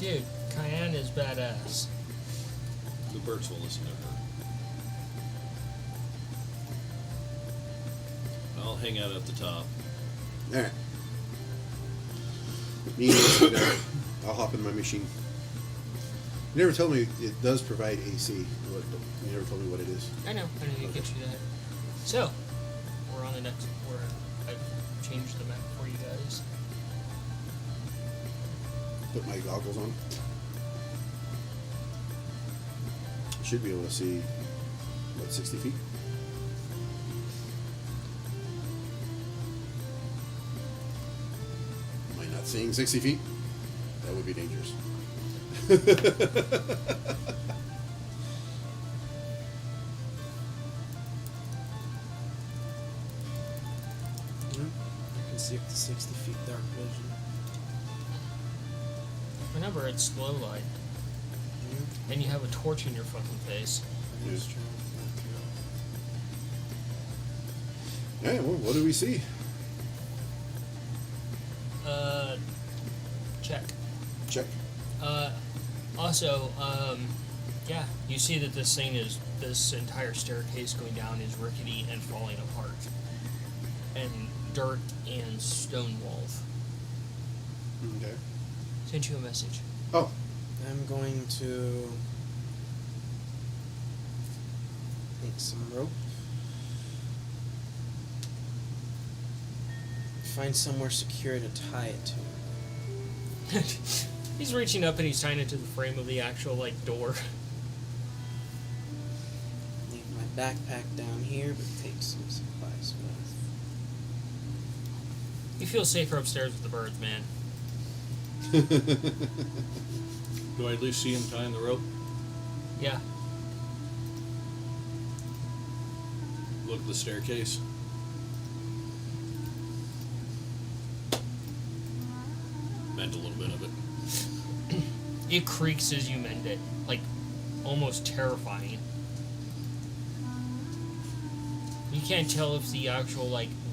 Dude, Cayenne is badass. The birds will listen to her. I'll hang out at the top. Alright. Me and Nancy down. I'll hop in my machine. You never told me it does provide AC. You never told me what it is. I know you get you that. So, we're on the next, where I've changed the map for you guys. Put my goggles on. Should be able to see, what, 60 feet? Am I not seeing 60 feet? That would be dangerous. I can see up to 60 feet dark vision. Remember, it's low light, and you have a torch in your fucking face. That's true. Yeah, well, what do we see? Check. Check. Also, yeah, you see that this entire staircase going down is rickety and falling apart. And dirt and stone walls. Okay. Sent you a message. Oh, I'm going to take some rope. Find somewhere secure to tie it to. He's reaching up and he's tying it to the frame of the actual, door. Leave my backpack down here, but take some supplies with. You feel safer upstairs with the birds, man. Do I at least see him tying the rope? Yeah. Look at the staircase. Mend a little bit of it. It creaks as you mend it. Almost terrifying. You can't tell if the actual,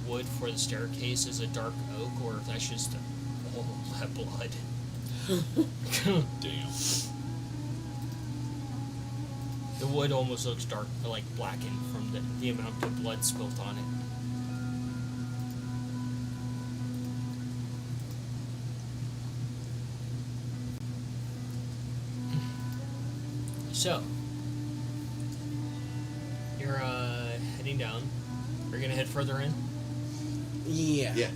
wood for the staircase is a dark oak or if that's just all that blood. Damn. The wood almost looks dark, blackened from the amount of blood spilt on it. So, you're heading down. Are you gonna head further in? Yeah. yeah.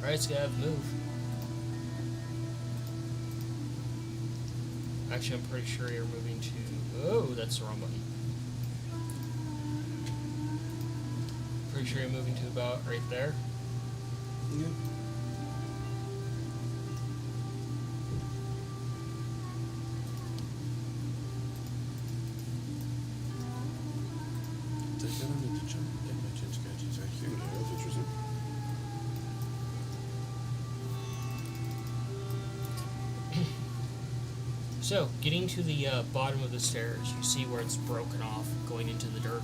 Alright, so gotta move. Actually, I'm pretty sure you're moving to... Oh, that's the wrong button. Pretty sure you're moving to about right there. Yep. I don't need to jump. Get my chin scratchies right here. Okay, that's interesting. So, getting to the bottom of the stairs, you see where it's broken off, going into the dirt.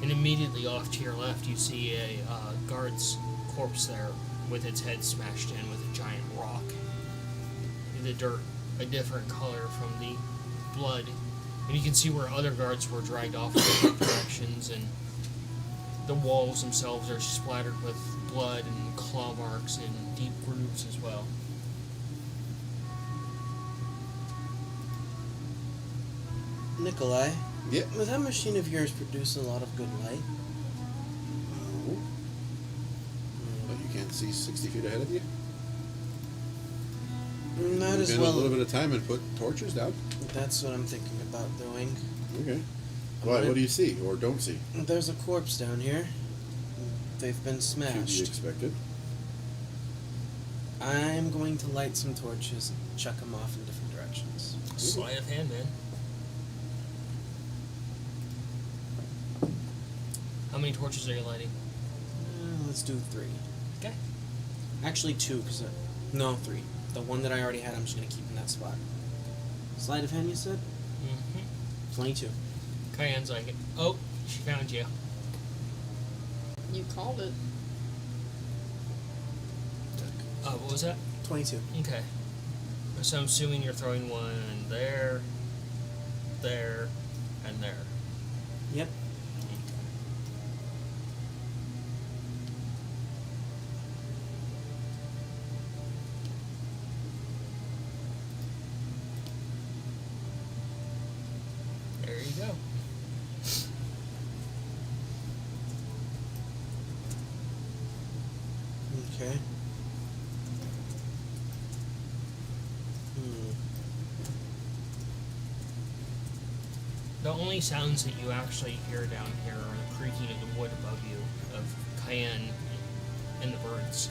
And immediately off to your left, you see a guard's corpse there with its head smashed in with a giant rock. The dirt, a different color from the blood. And you can see where other guards were dragged off in different directions, and the walls themselves are splattered with blood and claw marks and deep grooves as well. Nikolai, Yeah. was that machine of yours producing a lot of good light? No. But you can't see 60 feet ahead of you? Not as Spend a little well. bit of time and put torches down? That's what I'm thinking about doing. Okay. Why? What do you see or don't see? There's a corpse down here. They've been To be smashed. expected. I'm going to light some torches and chuck them off in different directions. Sleight of hand, man. How many torches are you lighting? Let's do 3. Okay. Actually 2, because... No, 3. The one that I already had, I'm just going to keep in that spot. Sleight of hand, you said? Mm-hmm. 22. Cayenne's like, oh, she found you. You called it. What was that? 22. Okay. So I'm assuming you're throwing one there, there, and there. Yep. There you go. Okay. The only sounds that you actually hear down here are the creaking of the wood above you, of cayenne and the birds.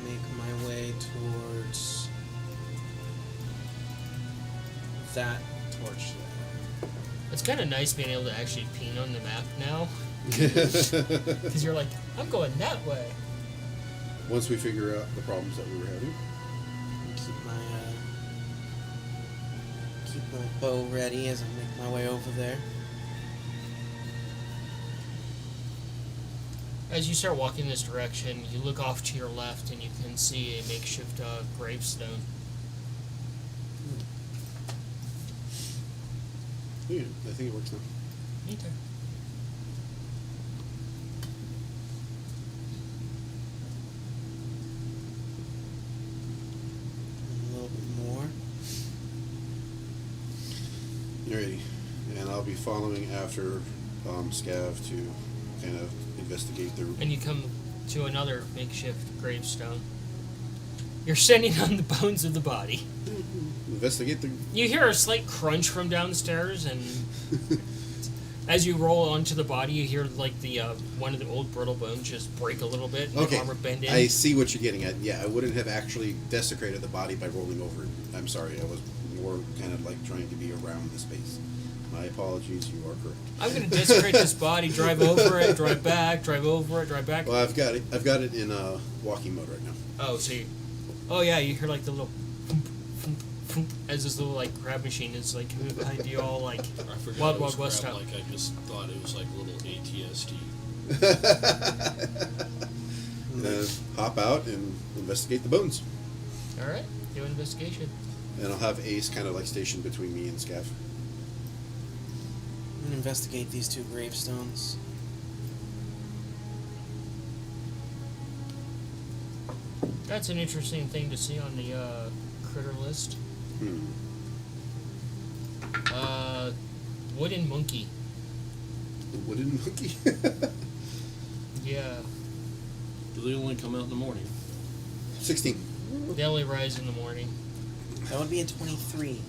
Make my way towards that torch there. It's kind of nice being able to actually ping on the map now, because you're like, I'm going that way. Once we figure out the problems that we were having. Keep my bow ready as I make my way over there. As you start walking this direction, you look off to your left and you can see a makeshift gravestone. Yeah, I think it works now. Okay. A little bit more. Alrighty. And I'll be following after Scav to kind of investigate the... And you come to another makeshift gravestone. You're standing on the bones of the body. Investigate the... You hear a slight crunch from downstairs, and as you roll onto the body, you hear like the one of the old brittle bones just break a little bit and Okay, the armor bend in. I see what you're getting at. Yeah, I wouldn't have actually desecrated the body by rolling over it. I'm sorry, I was more kind of like trying to be around the space. My apologies, you are correct. I'm going to desecrate this body, drive over it, drive back, drive over it, drive back. Well, I've got it in walking mode right now. Oh, so you... Oh, yeah, you hear like the little... as this little like crab machine is like behind you all like I forgot Wild it was Wild West crap, style. like I just thought it was like a little ATST. Hop out and investigate the bones. Alright, do an investigation. And I'll have Ace kind of like stationed between me and Scav. I'm gonna investigate these two gravestones. That's an interesting thing to see on the critter list. Wooden monkey. The wooden monkey? Yeah. Do they only come out in the morning? 16. They only rise in the morning. That would be a 23.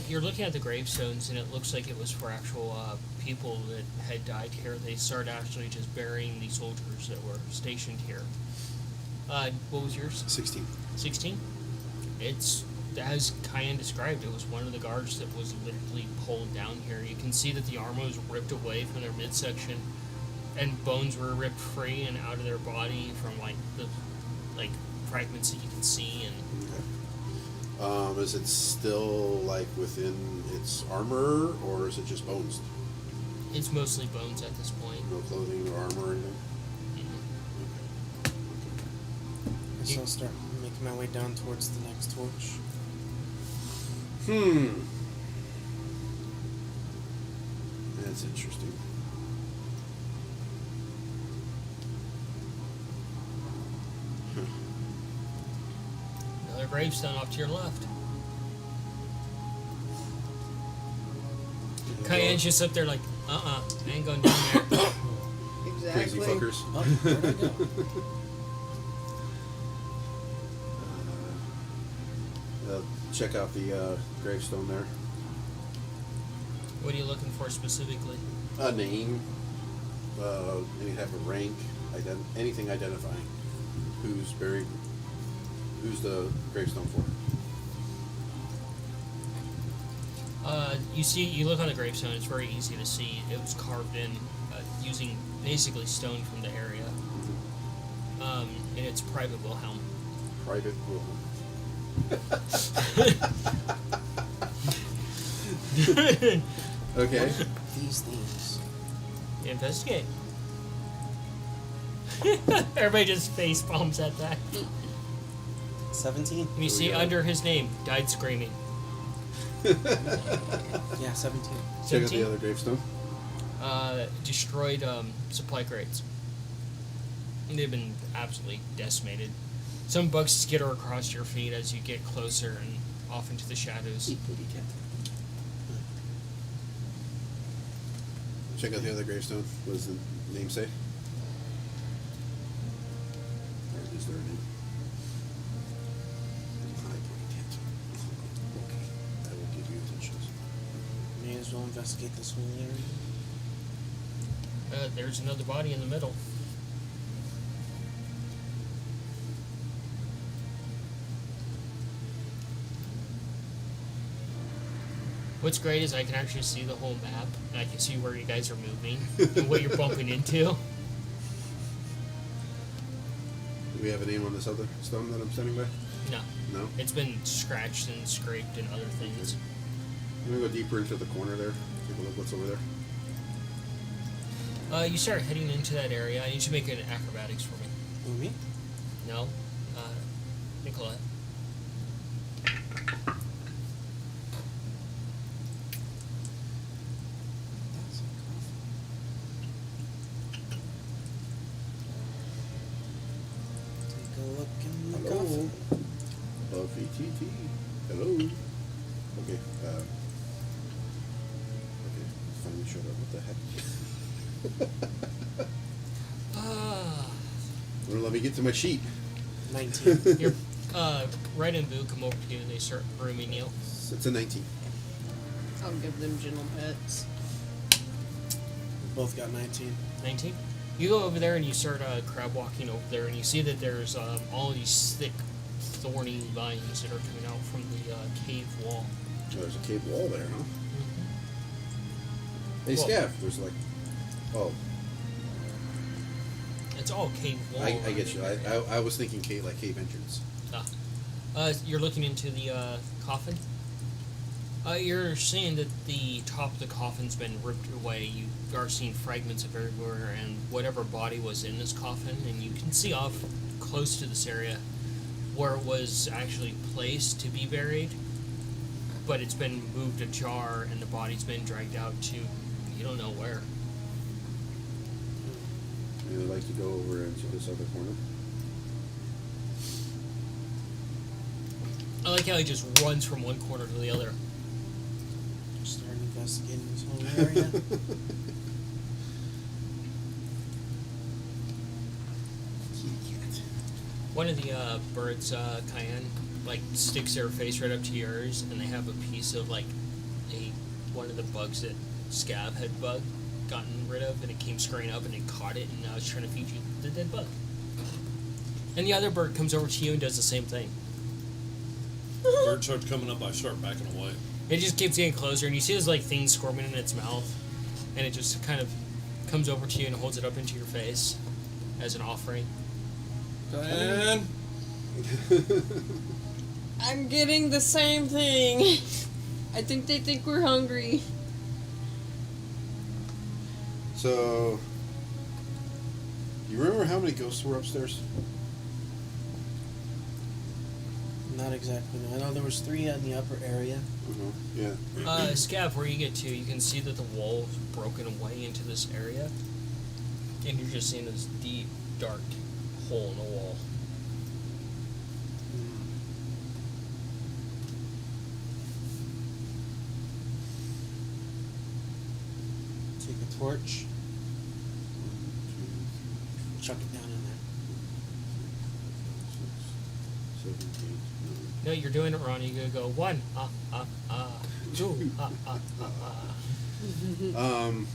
You're looking at the gravestones, and it looks like it was for actual people that had died here. They started actually just burying the soldiers that were stationed here. What was yours? 16. 16? It's, as Cayenne described, it was one of the guards that was literally pulled down here. You can see that the armor was ripped away from their midsection, and bones were ripped free and out of their body from like the fragments that you can see. And Is it still like within its armor, or is it just bones? it's mostly bones at this point. No clothing or armor or anything? So I'll start making my way down towards the next torch. That's interesting. Another gravestone off to your left. Cayenne's just up there like, I ain't going down there. Crazy Exactly. fuckers. Oh, where'd I go? Check out the gravestone there. What are you looking for specifically? A name, any type of rank, anything identifying who's buried, who's the gravestone for. You look on the gravestone, it's very easy to see. It was carved in using basically stone from the area. And it's Private Wilhelm. private room. Okay. These things. Investigate. Everybody just face palms at that. 17? You see go. under his name, died screaming. Yeah, 17. Check out 17? the other gravestone. Destroyed supply crates. And they've been absolutely decimated. Some bugs skitter across your feet as you get closer and off into the shadows. Check out the other gravestone. What does the name say? Or is there a name? High Point Cat. Okay, I will give you attention. May as well investigate this whole area. There's another body in the middle. What's great is I can actually see the whole map, and I can see where you guys are moving and what you're bumping into. Do we have a name on this other stone that I'm standing by? No, No? it's been scratched and scraped and other things. I'm gonna go deeper into the corner there. Take a look what's over there. You start heading into that area. I need you to make an acrobatics for me. Who, me? No? Nicolette. Take a look in the Hello. coffin. Buffy TT. Hello. Okay, okay, finally showed up. What the heck? Well, let me get to my sheet. 19. Your Red and Boo come over to you and they start grooming you. It's a 19. I'll give them gentle pets. Both got 19. 19. You go over there and you start crab walking over there, and you see that there's all these thick, thorny vines that are coming out from the cave wall. Oh, there's a cave wall there, huh? Hey, Well- Scav, there's like... Oh, It's all cave wall. I get you. I was thinking cave, like cave entrance. You're looking into the coffin. You're seeing that the top of the coffin's been ripped away. You are seeing fragments of everywhere, and whatever body was in this coffin, and you can see off close to this area where it was actually placed to be buried, but it's been moved ajar, and the body's been dragged out to you don't know where. Maybe I'd like to go over into this other corner. I like how he just runs from one corner to the other. Start investigating this whole area. One of the birds, Cayenne, like sticks their face right up to yours, and they have a piece of like one of the bugs that Scav had gotten rid of, and it came scurrying up and it caught it, and now it's trying to feed you the dead bug. And the other bird comes over to you and does the same thing. Bird starts coming up, I start backing away. It just keeps getting closer, and you see this like thing squirming in its mouth, and it just kind of comes over to you and holds it up into your face as an offering. Diane! I'm getting the same thing. I think they think we're hungry. So, you remember how many ghosts were upstairs? Not exactly. No. I know there was 3 in the upper area. Yeah. Scav, where you get to, you can see that the wall is broken away into this area, and you're just seeing this deep, dark hole in the wall. Take a torch. Chuck it down in there. 6, 7, 8, 9. No, you're doing it wrong. You're gonna go 1, 2, I'm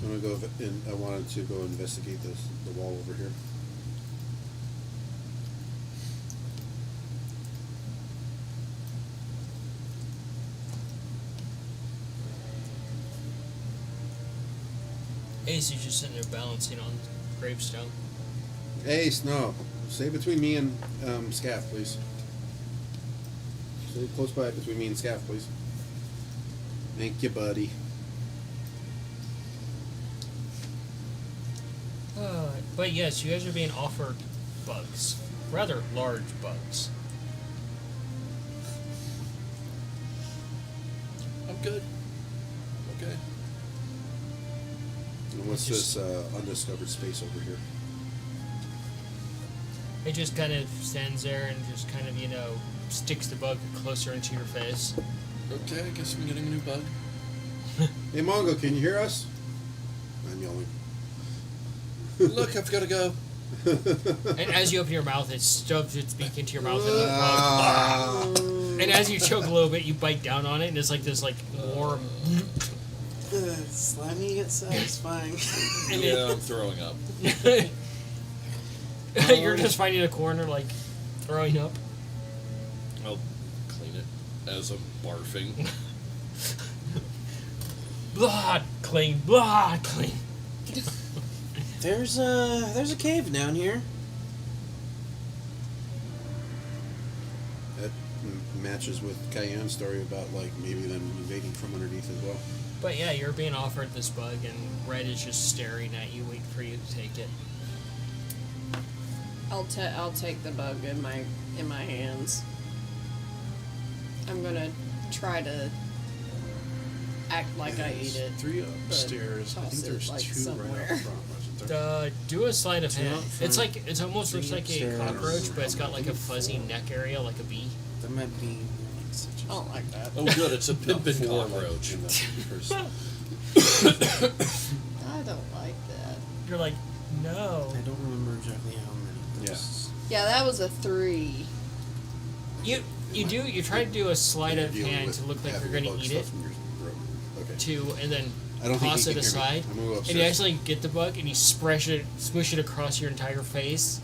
gonna go and I wanted to go investigate the wall over here. Ace is just sitting there balancing on gravestone. Ace, no. Stay between me and Scaff, please. Stay close by between me and Scaff, please. Thank you, buddy. But yes, you guys are being offered bugs. Rather large bugs. I'm good. Okay. And what's this undiscovered space over here? It just kind of stands there and just kind of, sticks the bug closer into your face. Okay, I guess I'm getting a new bug. Hey, Mongo, can you hear us? I'm yelling. Look, I've got to go. And as you open your mouth, it stubs its beak into your mouth and the bug. And as you choke a little bit, you bite down on it, and it's like this, warm. Slimy yet satisfying. Yeah, I'm throwing up. You're just finding a corner, throwing up. I'll clean it as I'm barfing. Blood clean, blood clean. There's a cave down here. That matches with Cayenne's story about maybe them invading from underneath as well. But yeah, you're being offered this bug, and Red is just staring at you, waiting for you to take it. I'll take the bug in my hands. I'm gonna try to act like I eat it. 3 upstairs. I toss think it, there's 2 somewhere. right up front, wasn't there? Do a sleight of Two hand. up It's front, it almost looks like a upstairs. cockroach, but it's got a fuzzy neck area like a bee. There might be I don't like that. Oh, good, it's a pimpin' 4, cockroach. in the first. I don't like that. You're like, no. I don't remember exactly how many. Yeah. Yeah, that was a 3. You try to do a sleight of Dealing hand with to look like having you're the gonna bug eat it, stuff in your throat. Okay. and then I don't think toss he it can hear me. aside, I'm gonna go and you upstairs. actually get the bug and you smush it across your entire face.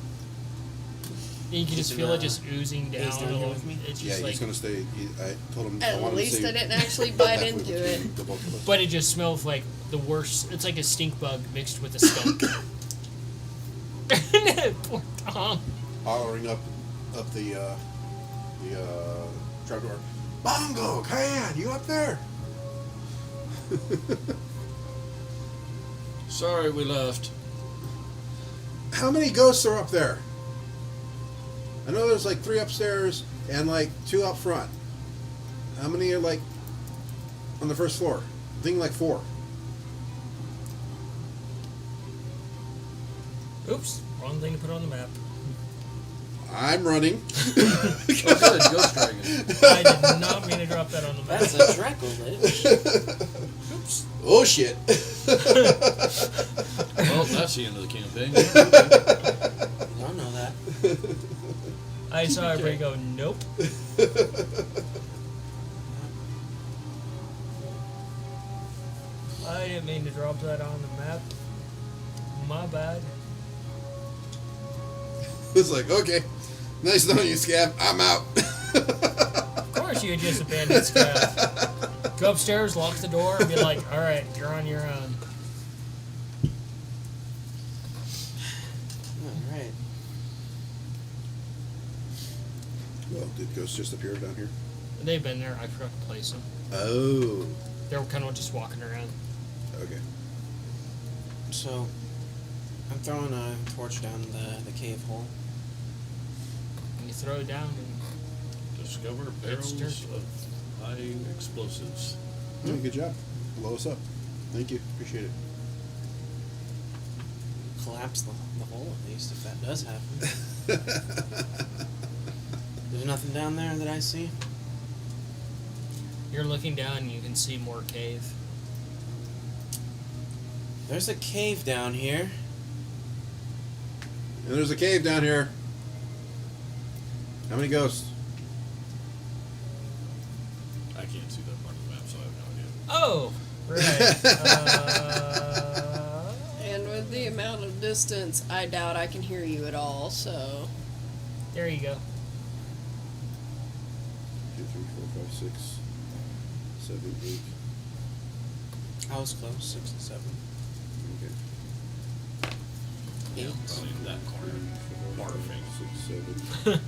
And you can just feel it just oozing down He's down a here little. with me? It's Yeah, just he's gonna stay. I told him. I At wanted to least stay I didn't actually bite halfway into between it. the both of us. but it just smells like the worst. It's like a stink bug mixed with a skunk. Poor Tom. Hollering up the trap door. Bongo, Cayenne, you up there? Sorry we left. How many ghosts are up there? I know there's 3 upstairs and 2 up front. How many are on the first floor? I think 4. Oops, wrong thing to put on the map. I'm running. Oh, good, Ghost Dragon. I did not mean to drop that on the map. That's a Dracolich. Oops. Oh shit. Well, that's the end of the campaign. I don't know that. I saw everybody go, nope. I didn't mean to drop that on the map. My bad. It's okay. Nice knowing you, Scab. I'm out. Of course you just abandoned Scav. Go upstairs, lock the door, and be like, alright, you're on your own. Alright. Well, did ghosts just appear down here? They've been there, I forgot to place them. Oh. They were kind of just walking around. Okay. So, I'm throwing a torch down the cave hole. And you throw it down, and Discover barrels of high explosives. Yeah, good job. Blow us up. Thank you. Appreciate it. Collapse the hole at least, if that does happen. There's nothing down there that I see. you're looking down, and you can see more cave. There's a cave down here. And there's a cave down here. How many ghosts? I can't see that part of the map, so I have no idea. Oh, right. And with the amount of distance, I doubt I can hear you at all, so... There you go. 2, 3, 4, 5, 6, 7, 8. I was close, 6 and 7. Okay. Yeah, 8. probably in that corner. Barfing. 6, 7.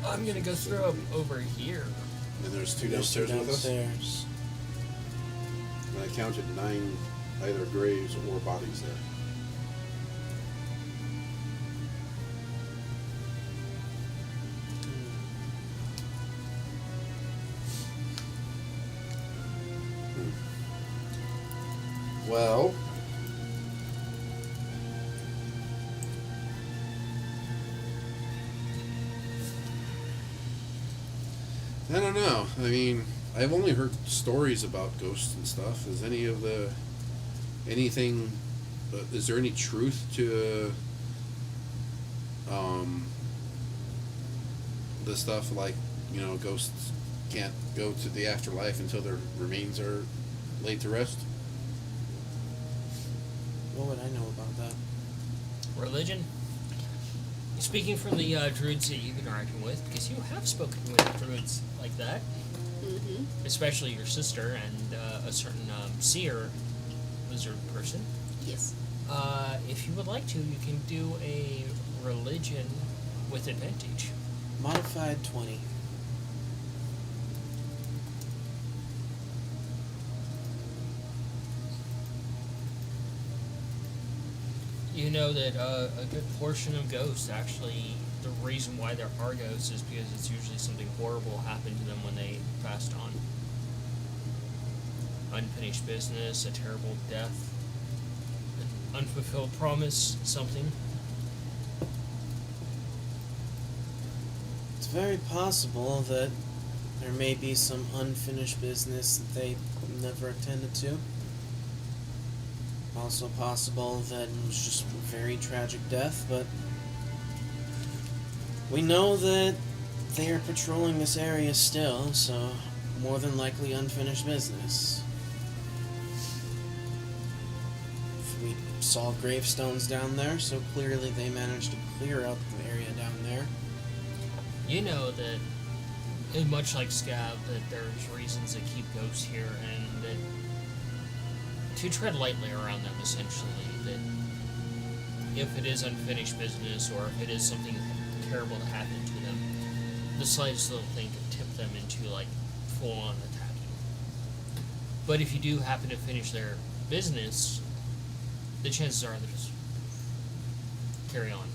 I'm gonna go throw up over here. And there's 2 There's 2 downstairs with us. downstairs. And I counted 9 either graves or bodies there. Well, I don't know. I mean, I've only heard stories about ghosts and stuff. Is there any truth to the stuff like, ghosts can't go to the afterlife until their remains are laid to rest? What would I know about that? Religion. Speaking from the druids that you've been interacting with, because you have spoken with druids like that, especially your sister and a certain seer lizard person. Yes. If you would like to, you can do a religion with advantage. Modified 20. You know that a good portion of ghosts, actually, the reason why there are ghosts is because it's usually something horrible happened to them when they passed on. Unfinished business, a terrible death, an unfulfilled promise, something. It's very possible that there may be some unfinished business that they never attended to. Also possible that it was just a very tragic death, but we know that they are patrolling this area still, so more than likely unfinished business. We saw gravestones down there, so clearly they managed to clear out the area down there. You know that, much like Scab, that there's reasons that keep ghosts here, and that to tread lightly around them, essentially, that if it is unfinished business or if it is something terrible that happened to them, the slightest little thing could tip them into, like, full-on attacking. But if you do happen to finish their business, the chances are they'll just carry on.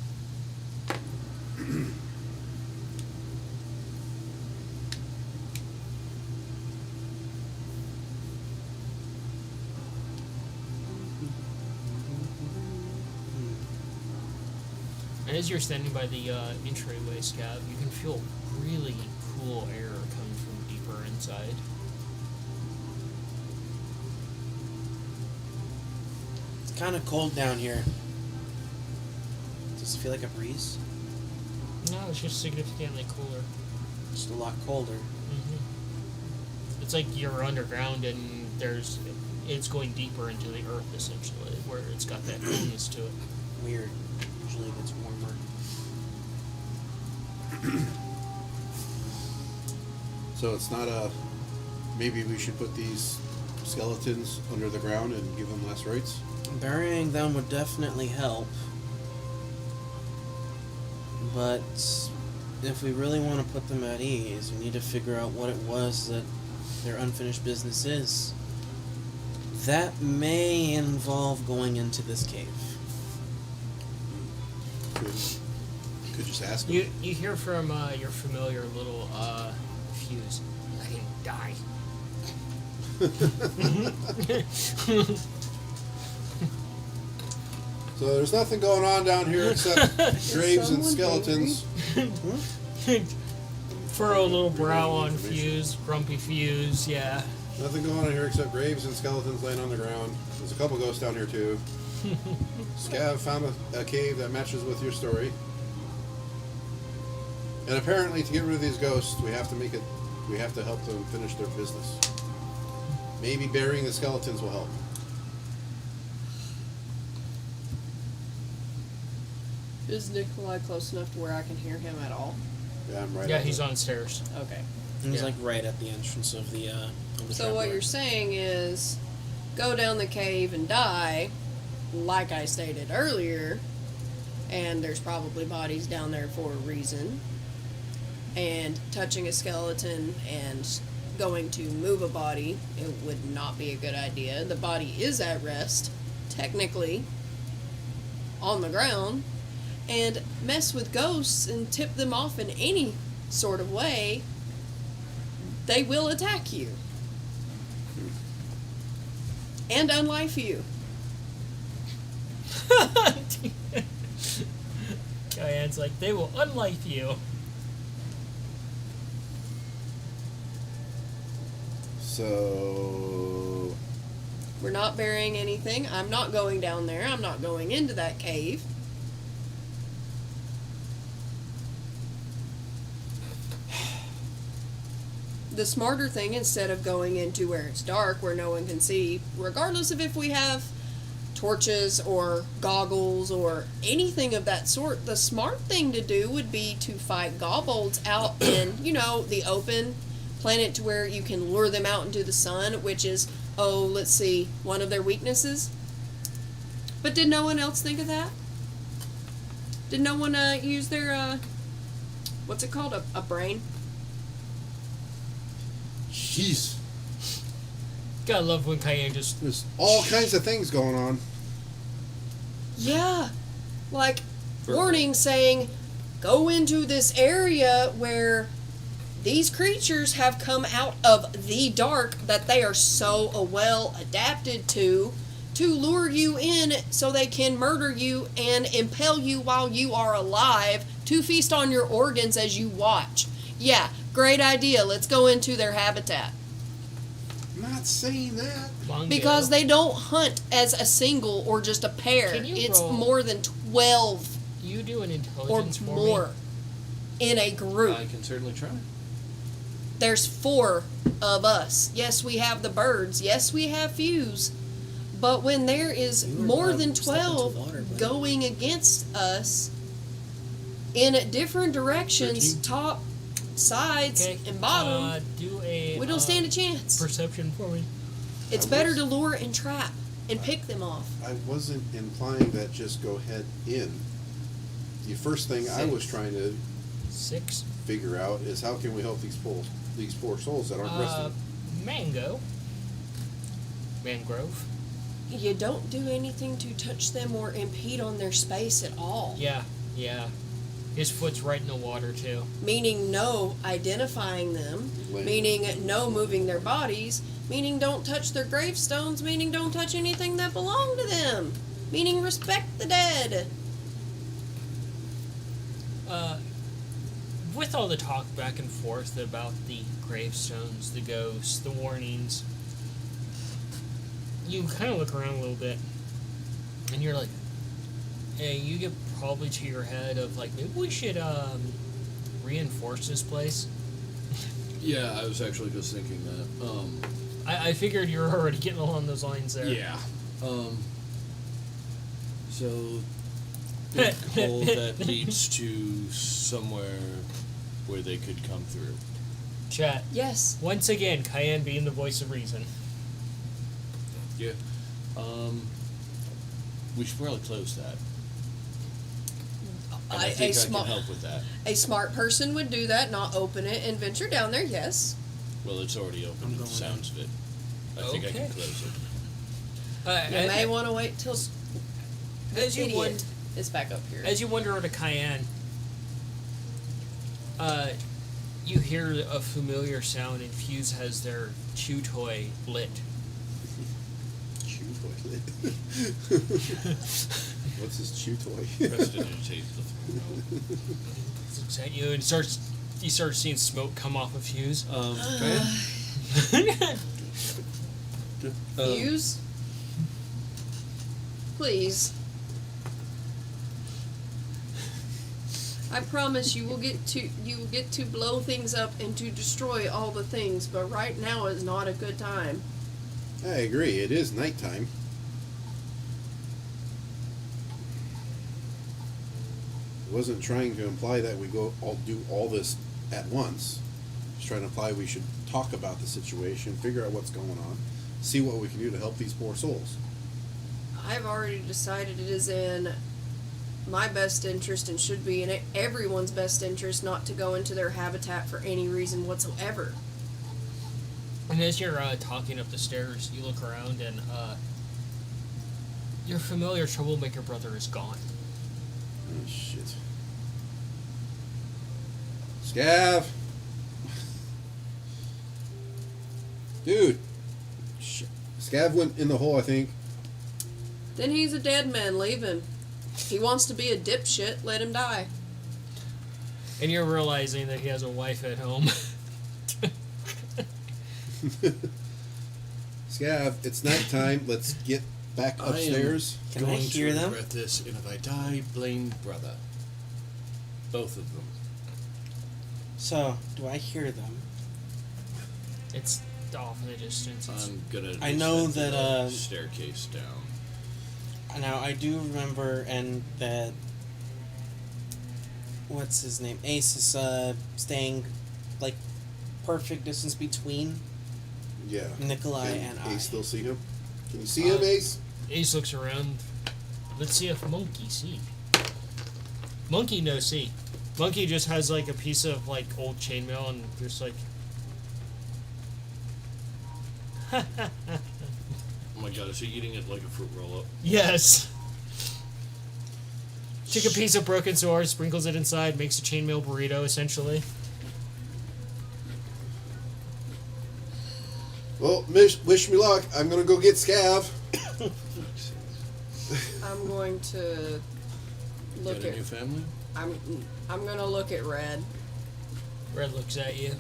And as you're standing by the entryway, Scab, you can feel really cool air coming from deeper inside. It's kind of cold down here. Does it feel like a breeze? No, it's just significantly cooler. Just a lot colder. It's like you're underground and it's going deeper into the earth, essentially, where it's got that coolness to it. Weird. Usually it gets warmer. So it's not maybe we should put these skeletons under the ground and give them last rites? Burying them would definitely help. But if we really want to put them at ease, we need to figure out what it was that their unfinished business is. That may involve going into this cave. Could just ask them. You hear from your familiar little fuse. Let him die. So there's nothing going on down here except graves and someone skeletons. Furrow a little brow on Fuse, grumpy Fuse, yeah. Nothing going on here except graves and skeletons laying on the ground. There's a couple ghosts down here too. Scav found a cave that matches with your story. And apparently to get rid of these ghosts, we have to help them finish their business. Maybe burying the skeletons will help. Is Nikolai close enough to where I can hear him at all? Yeah, I'm right. Yeah, up he's there. on stairs. Okay. He's Yeah. like right at the entrance of the So what trapdoor. you're saying is, go down the cave and die, like I stated earlier, and there's probably bodies down there for a reason, and touching a skeleton and going to move a body, it would not be a good idea. The body is at rest, technically, on the ground, and mess with ghosts and tip them off in any sort of way, they will attack you. And unlife you. Cayenne's like, they will unlife you. So, We're not burying anything. I'm not going down there. I'm not going into that cave. The smarter thing, instead of going into where it's dark, where no one can see, regardless of if we have torches or goggles or anything of that sort, the smart thing to do would be to fight gobbolds out in, the open planet, to where you can lure them out into the sun, which is, let's see, one of their weaknesses. But did no one else think of that? Did no one use their, what's it called, a brain? jeez, Gotta love when Cayenne just... there's all kinds of things going on. Yeah. Like, For- warning saying, go into this area where these creatures have come out of the dark that they are so well adapted to lure you in so they can murder you and impale you while you are alive to feast on your organs as you watch. Yeah, great idea. Let's go into their habitat. I'm not saying that. Bongo. Because they don't hunt as a single or just a pair. Can you It's roll- more than 12 You do an or intelligence for more me? in a group. I can certainly try. There's 4 of us. Yes, we have the birds. Yes, we have Fuse. But when there is You were more allowed than to step into 12 water, buddy. going against us in different directions, 13. top, sides, Okay. and bottom, Do a... we don't stand a chance. Perception for me. It's I better was- to lure and trap and pick them off. I wasn't implying that just go head in. The first thing I was trying to 6. figure out is how can we help these poor souls that aren't resting. Mango. Mangrove. You don't do anything to touch them or impede on their space at all. Yeah. His foot's right in the water, too. Meaning no identifying them, Laying. meaning no moving their bodies, meaning don't touch their gravestones, meaning don't touch anything that belong to them, meaning respect the dead. With all the talk back and forth about the gravestones, the ghosts, the warnings, you kind of look around a little bit, and you're like, hey, you get probably to your head of, like, maybe we should, reinforce this place. Yeah, I was actually just thinking that. I figured you were already getting along those lines there. Yeah. So, big hole that leads to somewhere where they could come through. Chat. Yes. Once again, Cayenne being the voice of reason. Yeah. We should probably close that. And I think I can help with that. A smart person would do that, not open it and venture down there, yes. Well, it's already I'm open. going The sounds of it. I think I can Okay. close it. You may want to wait till as you idiot wonder, is back up here. as you wander over to Cayenne, you hear a familiar sound, and Fuse has their chew toy lit. Chew toy. What's his chew toy? Prestidigitate the Looks at you and you start seeing smoke come off of Fuse. Go ahead. Fuse? Please. I promise you will get to blow things up and to destroy all the things, but right now is not a good time. I agree. It is nighttime. I wasn't trying to imply that we do all this at once. Just trying to imply we should talk about the situation, figure out what's going on, see what we can do to help these poor souls. I've already decided it is in my best interest and should be in everyone's best interest not to go into their habitat for any reason whatsoever. And as you're talking up the stairs, you look around and your familiar troublemaker brother is gone. Oh, shit. Scav! Dude! Shit. Scav went in the hole, I think. Then he's a dead man. Leave him. He wants to be a dipshit. Let him die. And you're realizing that he has a wife at home. Scav, it's nighttime. Let's get back upstairs. Can I going hear to them? regret this, and if I die, blame brother. Both of them. So, do I hear them? It's off in the distance. I'm gonna. I know descend that, the staircase down. Now, I do remember and that... What's his name? Ace is staying, like, perfect distance between Yeah. Nikolai Can and I. Ace still see him? Can you see him, Ace? Ace looks around. Let's see if Monkey see. Monkey no see. Monkey just has like a piece of like old chainmail and just like. Oh my god, is he eating it like a fruit roll-up? Yes. Take a piece of broken sword, sprinkles it inside, makes a chainmail burrito essentially. Well, wish me luck. I'm gonna go get Scav. I'm going to look Got a at. new family? I'm gonna look at Red. Red looks at you.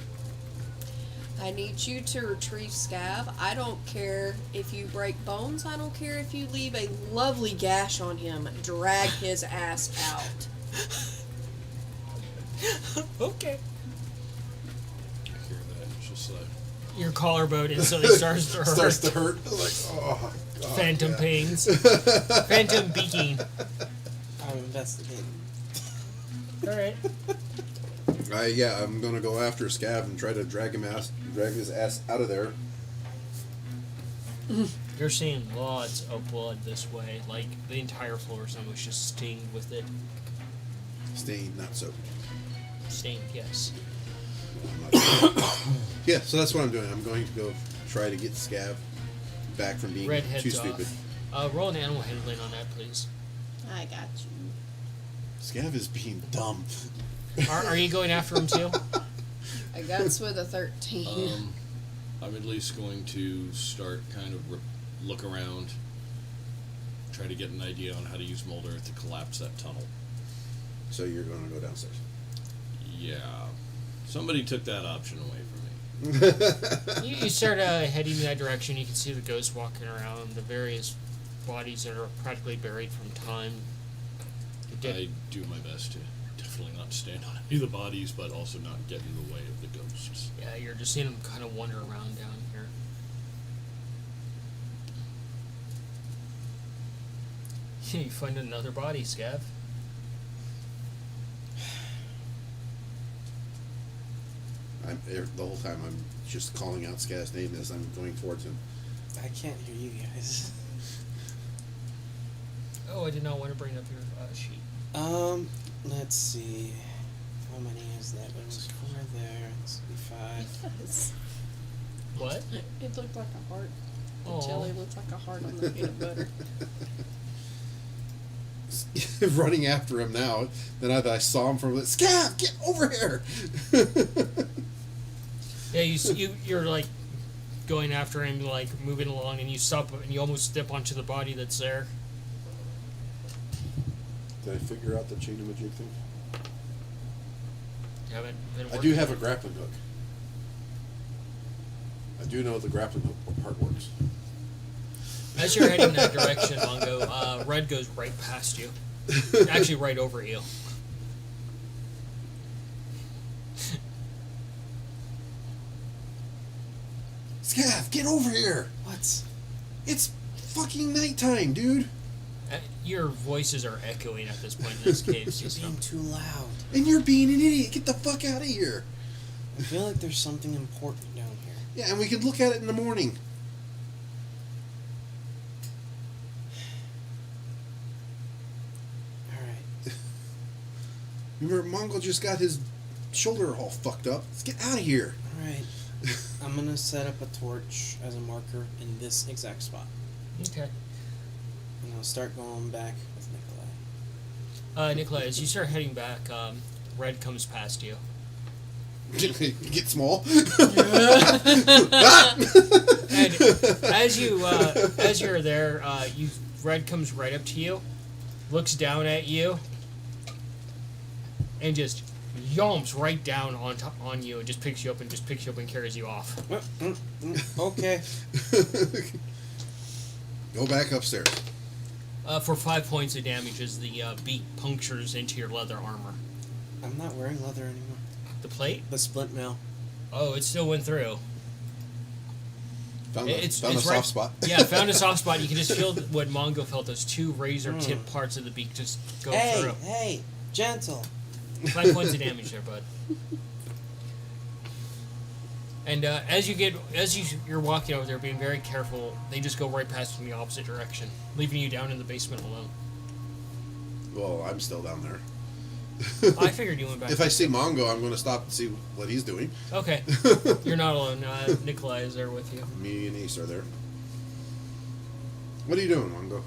I need you to retrieve Scav. I don't care if you break bones. I don't care if you leave a lovely gash on him. Drag his ass out. Okay. I hear that. It's just like. Your collarbone instantly starts to hurt. Starts to hurt. I'm like, oh, God. Phantom yeah. pains. Phantom beaking. I'm investigating. Alright. Yeah, I'm gonna go after Scav and try to drag his ass out of there. You're seeing lots of blood this way. Like, the entire floor is almost just stained with it. Stained, not soaked. Stained, yes. Yeah, so that's what I'm doing. I'm going to go try to get Scav back from being Red heads too stupid. off. Roll an animal handling on that, please. I got you. Scav is being dumb. Are you going after him too? I guts with a 13. I'm at least going to start kind of look around, try to get an idea on how to use Mold Earth to collapse that tunnel. So you're going to go downstairs. Yeah. Somebody took that option away from me. You start heading in that direction. You can see the ghosts walking around, the various bodies that are practically buried from time. I do my best to definitely not stand on any of the bodies, but also not get in the way of the ghosts. Yeah, you're just seeing them kind of wander around down here. You find another body, Scav. The whole time I'm just calling out Scav's name as I'm going towards him. I can't hear you guys. Oh, I did not want to bring up your sheet. Let's see. How many is that? There was 4 there. Let's see, 5. Yes. What? It looked like a heart. The Aw. jelly looked like a heart on the peanut butter. Running after him now. Then I saw him from the Scav, get over here! Yeah, you're like going after him, like moving along, and you stop and you almost step onto the body that's there. Did I figure out the chain-o-majig thing? You haven't been I do working have a on it. grappling hook. I do know the grappling hook part works. As you're heading that direction, Mongo, Red goes right past you. Actually, right over you. Scav, get over here! What? It's fucking nighttime, dude! Your voices are echoing at this point in this cave You're system. being too loud. And you're being an idiot! Get the fuck out of here! I feel like there's something important down here. Yeah, and we can look at it in the morning. Remember, Mongol just got his shoulder all fucked up. Let's get out of here. Alright. I'm gonna set up a torch as a marker in this exact spot. Okay. And I'll start going back with Nikolai. Nikolai, as you start heading back, Red comes past you. Get small. And as you're there, Red comes right up to you, looks down at you, and just yomps right down on you and just picks you up and carries you off. Okay. Go back upstairs. For 5 points of damage as the beak punctures into your leather armor. I'm not wearing leather anymore. The plate? The splint mail. Oh, it still went through. Found a Right- soft spot. Yeah, found a soft spot. You can just feel what Mongo felt. Those 2 razor-tipped parts of the beak just go through. Hey, gentle. 5 points of damage there, bud. And you're walking over there, being very careful, they just go right past you in the opposite direction, leaving you down in the basement alone. Well, I'm still down there. I figured you went back. If I see Mongo, I'm going to stop and see what he's doing. Okay, you're not alone. Nikolai is there with you. Me and Ace are there. What are you doing, Mongo?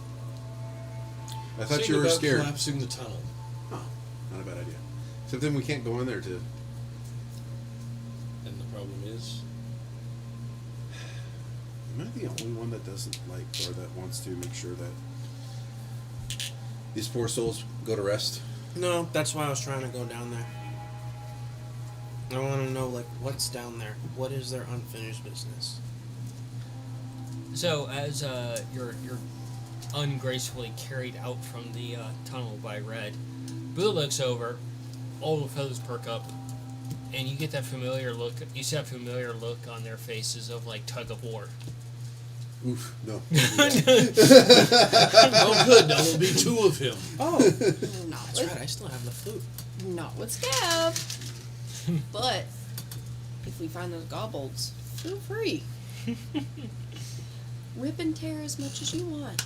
I thought Seeing you were about scared. collapsing the tunnel. Huh, not a bad idea. Except then we can't go in there to... And the problem is, Am I the only one that doesn't like, or that wants to make sure that these poor souls go to rest? No, that's why I was trying to go down there. I want to know, like, what's down there? What is their unfinished business? So as you're ungracefully carried out from the tunnel by Red, Boo looks over, all the feathers perk up, and you get that familiar look. You see that familiar look on their faces of like tug of war. Oof, no. oh good, now there'll be 2 of him. Oh, not That's with, right, I still have the flute. not with Scav. But if we find those gobbles, feel free. Rip and tear as much as you want.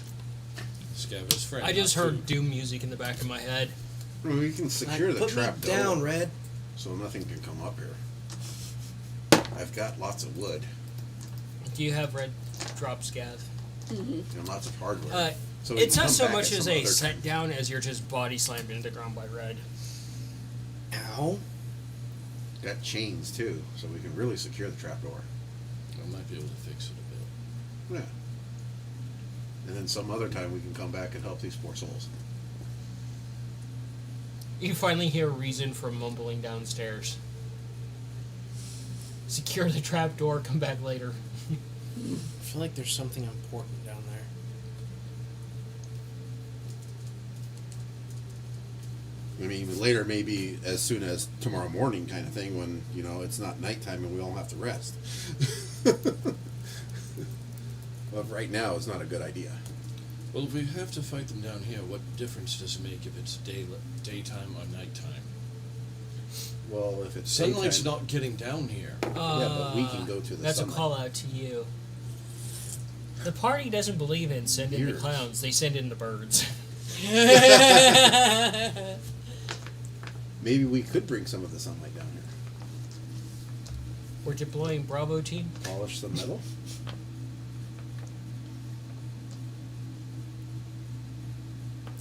Scav is friend. I just not heard food. doom music in the back of my head. We can secure the Put trap me down, door Red. so nothing can come up here. I've got lots of wood Do you have Red drop Scav? and lots of hardware. So we It's can not come so back much at as some a other set time. down as you're just body slammed into the ground by Red. Ow. Got chains too, so we can really secure the trap door. I might be able to fix it a bit. Yeah. And then some other time we can come back and help these poor souls. You finally hear reason from mumbling downstairs. Secure the trap door, come back later. I feel like there's something important down there. I mean, later maybe as soon as tomorrow morning kind of thing when, you know, it's not nighttime and we all have to rest. But right now it's not a good idea. Well, if we have to fight them down here, what difference does it make if it's daytime or nighttime? Well, if it's Sunlight's daytime- not getting down here. Yeah, but we can go to the That's sunlight. a call out to you. The party doesn't believe in sending the Years. clowns, they send in the birds. Maybe we could bring some of the sunlight down here. We're deploying Bravo team. Polish some metal.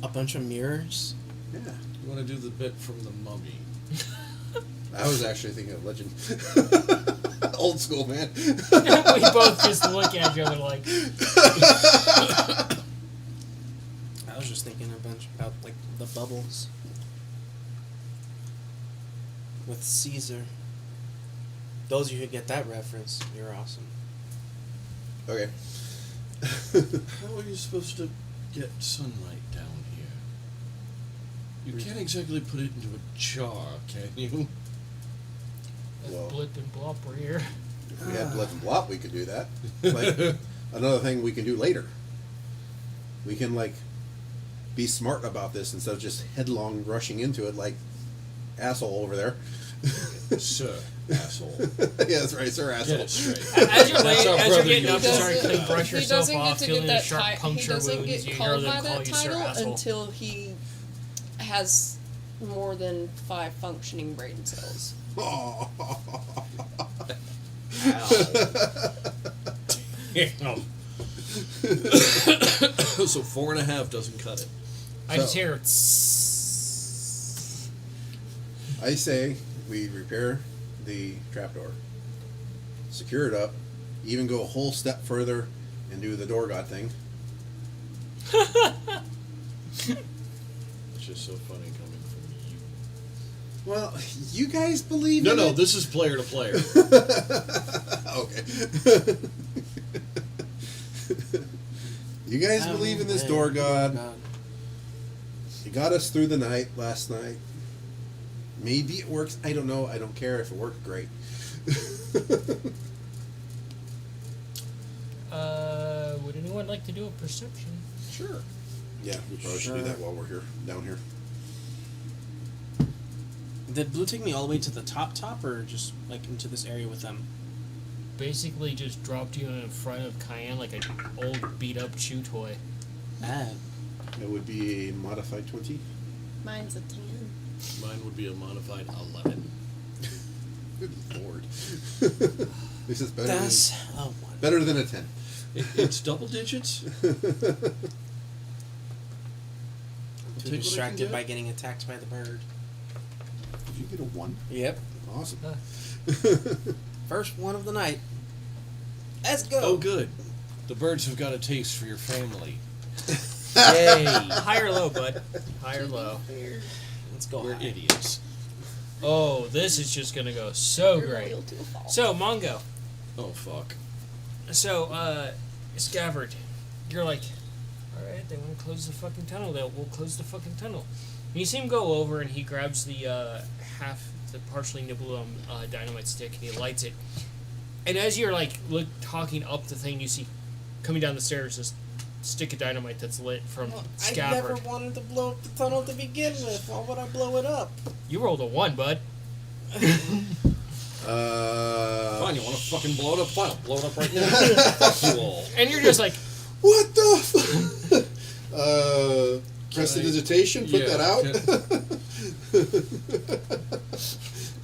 A bunch of mirrors. Yeah. You want to do the bit from the Mummy? I was actually thinking of Legend. Old school, man. We both just look at each other like, I was just thinking a bunch about, like, the bubbles. With Caesar. Those of you who get that reference, you're awesome. Okay. How are you supposed to get sunlight down here? You can't exactly put it into a jar, can you? Well. blip and blop were here. If we had blood and blot, we could do that. Like, another thing we can do later. We can, like, be smart about this instead of just headlong rushing into it like asshole over there. Sir, asshole. Yeah, that's right, sir, asshole. Get it straight. As you're, That's our as you're brother getting up to Yoda. start to brush He yourself doesn't off, get to feeling get the that sharp title. He puncture doesn't wounds, get you hear called them by call that you Sir title Asshole. until he has more than 5 functioning brain cells. Ow. Damn. So 4.5 doesn't cut it. I just So- hear I say we repair the trapdoor, secure it up, even go a whole step further and do the door god thing. It's just so funny coming from you. Well, you guys believe No, in no, it? this is player to player. Okay. You guys believe in this door god. It got us through the night last night. Maybe it works. I don't know. I don't care. If it worked, great. would anyone like to do a perception? Sure. Yeah, we probably should do that while we're here, down here. Did Blue take me all the way to the top, or just like into this area with them? Basically, just dropped you in front of Cayenne like an old beat up chew toy. Ah, It would be a modified 20. Mine's a 10. Mine would be a modified 11. Good lord. This is better that's than, a 1. better than a 10. It's double digits. Too take what I distracted can by get. getting attacked by the bird. Did you get a 1? Yep. Awesome. First one of the night. Let's go. Oh, good. The birds have got a taste for your family. Yay! High or low, bud? High or low? Let's go. We're high. idiots. Oh, this is just gonna go so You're great. loyal to a fault. So, Mongo. Oh, fuck. So, Scabbard, you're like, alright, they want to close the fucking tunnel. We'll close the fucking tunnel. And you see him go over and he grabs the partially nibbled dynamite stick and he lights it. And as you're like talking up the thing, you see coming down the stairs this stick of dynamite that's lit from I Scabbard. never wanted to blow up the tunnel to begin with. Why would I blow it up? You rolled a 1, bud. Fine, you want to fucking blow it up? Fine, I'll blow it up right now. Fuck you all. And you're just like, What the prestidigitation? Put Yeah, that out?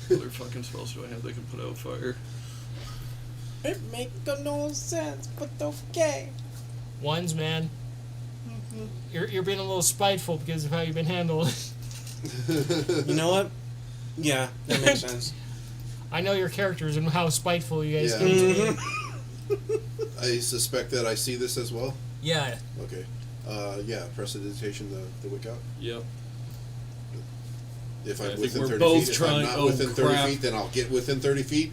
What other fucking spells do I have that can put out fire? It makes no sense, but okay. 1s, man. You're being a little spiteful because of how you've been handled. You know what? Yeah, that makes sense. I know your characters and how spiteful you guys Yeah. can be. Mm-hmm. I suspect that I see this as well. Yeah. Okay. Yeah, prestidigitation, the wick out. Yep. If I I'm think within we're 30 both feet. If trying- I'm not oh, within 30 crap. feet, then I'll get within 30 feet.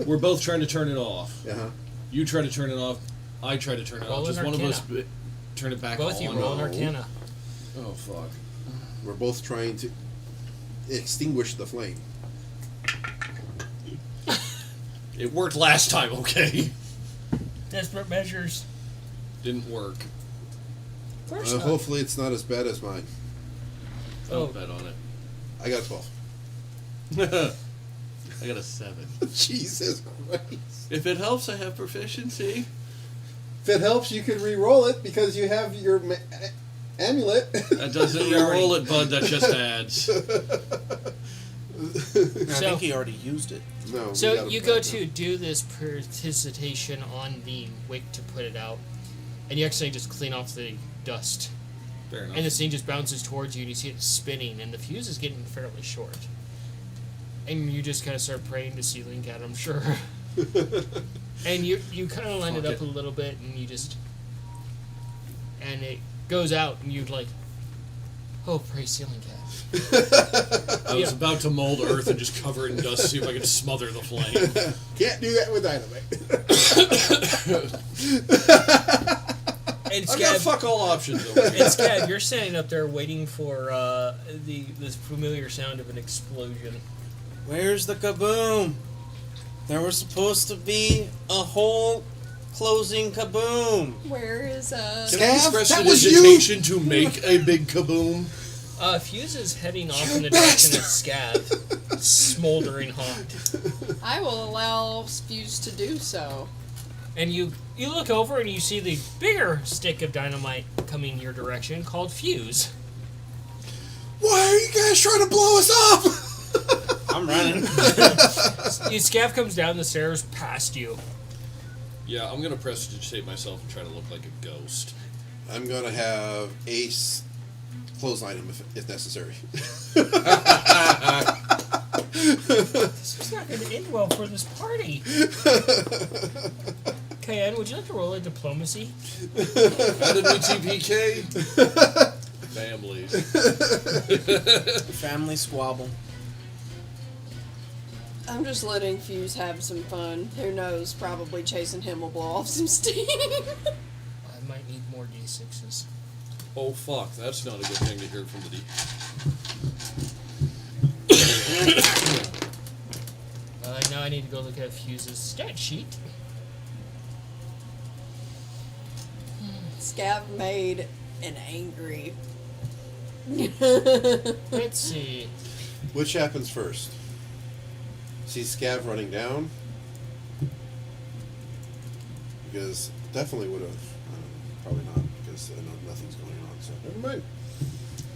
We're both trying to turn it off. Uh-huh. You try to turn it off. I try to turn it Roll off. an Just one of us Arcana. turn it back Both on. you roll an no. Arcana. Oh, fuck. We're both trying to extinguish the flame. It worked last time, okay? Desperate measures. Didn't work. Of course not. Hopefully it's not as bad as mine. I'll Oh. bet on it. I got a 12. I got a 7. Jesus Christ. If it helps, I have proficiency. If it helps, you can re-roll it because you have your amulet. That doesn't re-roll it, bud. That just adds. I So- think he already used it. No. we So got you it go back to do this participation on the wick to put it out, and you actually just clean off the dust. Fair enough. And the thing just bounces towards you, and you see it spinning, and the fuse is getting fairly short. And you just kind of start praying to ceiling cat, I'm sure. And you kind of line it Fuck up it. a little bit, and you just... And it goes out, and you're like, oh, praise ceiling cat. I was Yeah. about to mold earth and just cover it in dust, see if I could smother the flame. Can't do that with dynamite. And I've got Scab, fuck all options over here. and Scab, you're standing up there waiting for this familiar sound of an explosion. Where's the kaboom? There was supposed to be a whole closing kaboom. Where is Can I Scav, express that the was you? digitation to make a big kaboom? Fuse is heading off in the direction of Scab, smoldering hot. I will allow Fuse to do so. And you look over and you see the bigger stick of dynamite coming your direction called Fuse. guy's trying to blow us up! I'm running. Scav comes down the stairs past you. Yeah, I'm gonna prestidigitate myself and try to look like a ghost. I'm gonna have Ace clothesline him if necessary. This is not going to end well for this party. Cayenne, would you like to roll a diplomacy? How did we TPK? Families. Family squabble. I'm just letting Fuse have some fun. Who knows? Probably chasing him will blow off some steam. I might need more D6s. Oh fuck, that's not a good thing to hear from the D. Now I need to go look at Fuse's stat sheet. Scav made an angry. Let's see. Which happens first? See Scav running down? Because definitely would have. Probably not, because nothing's going on, so never mind.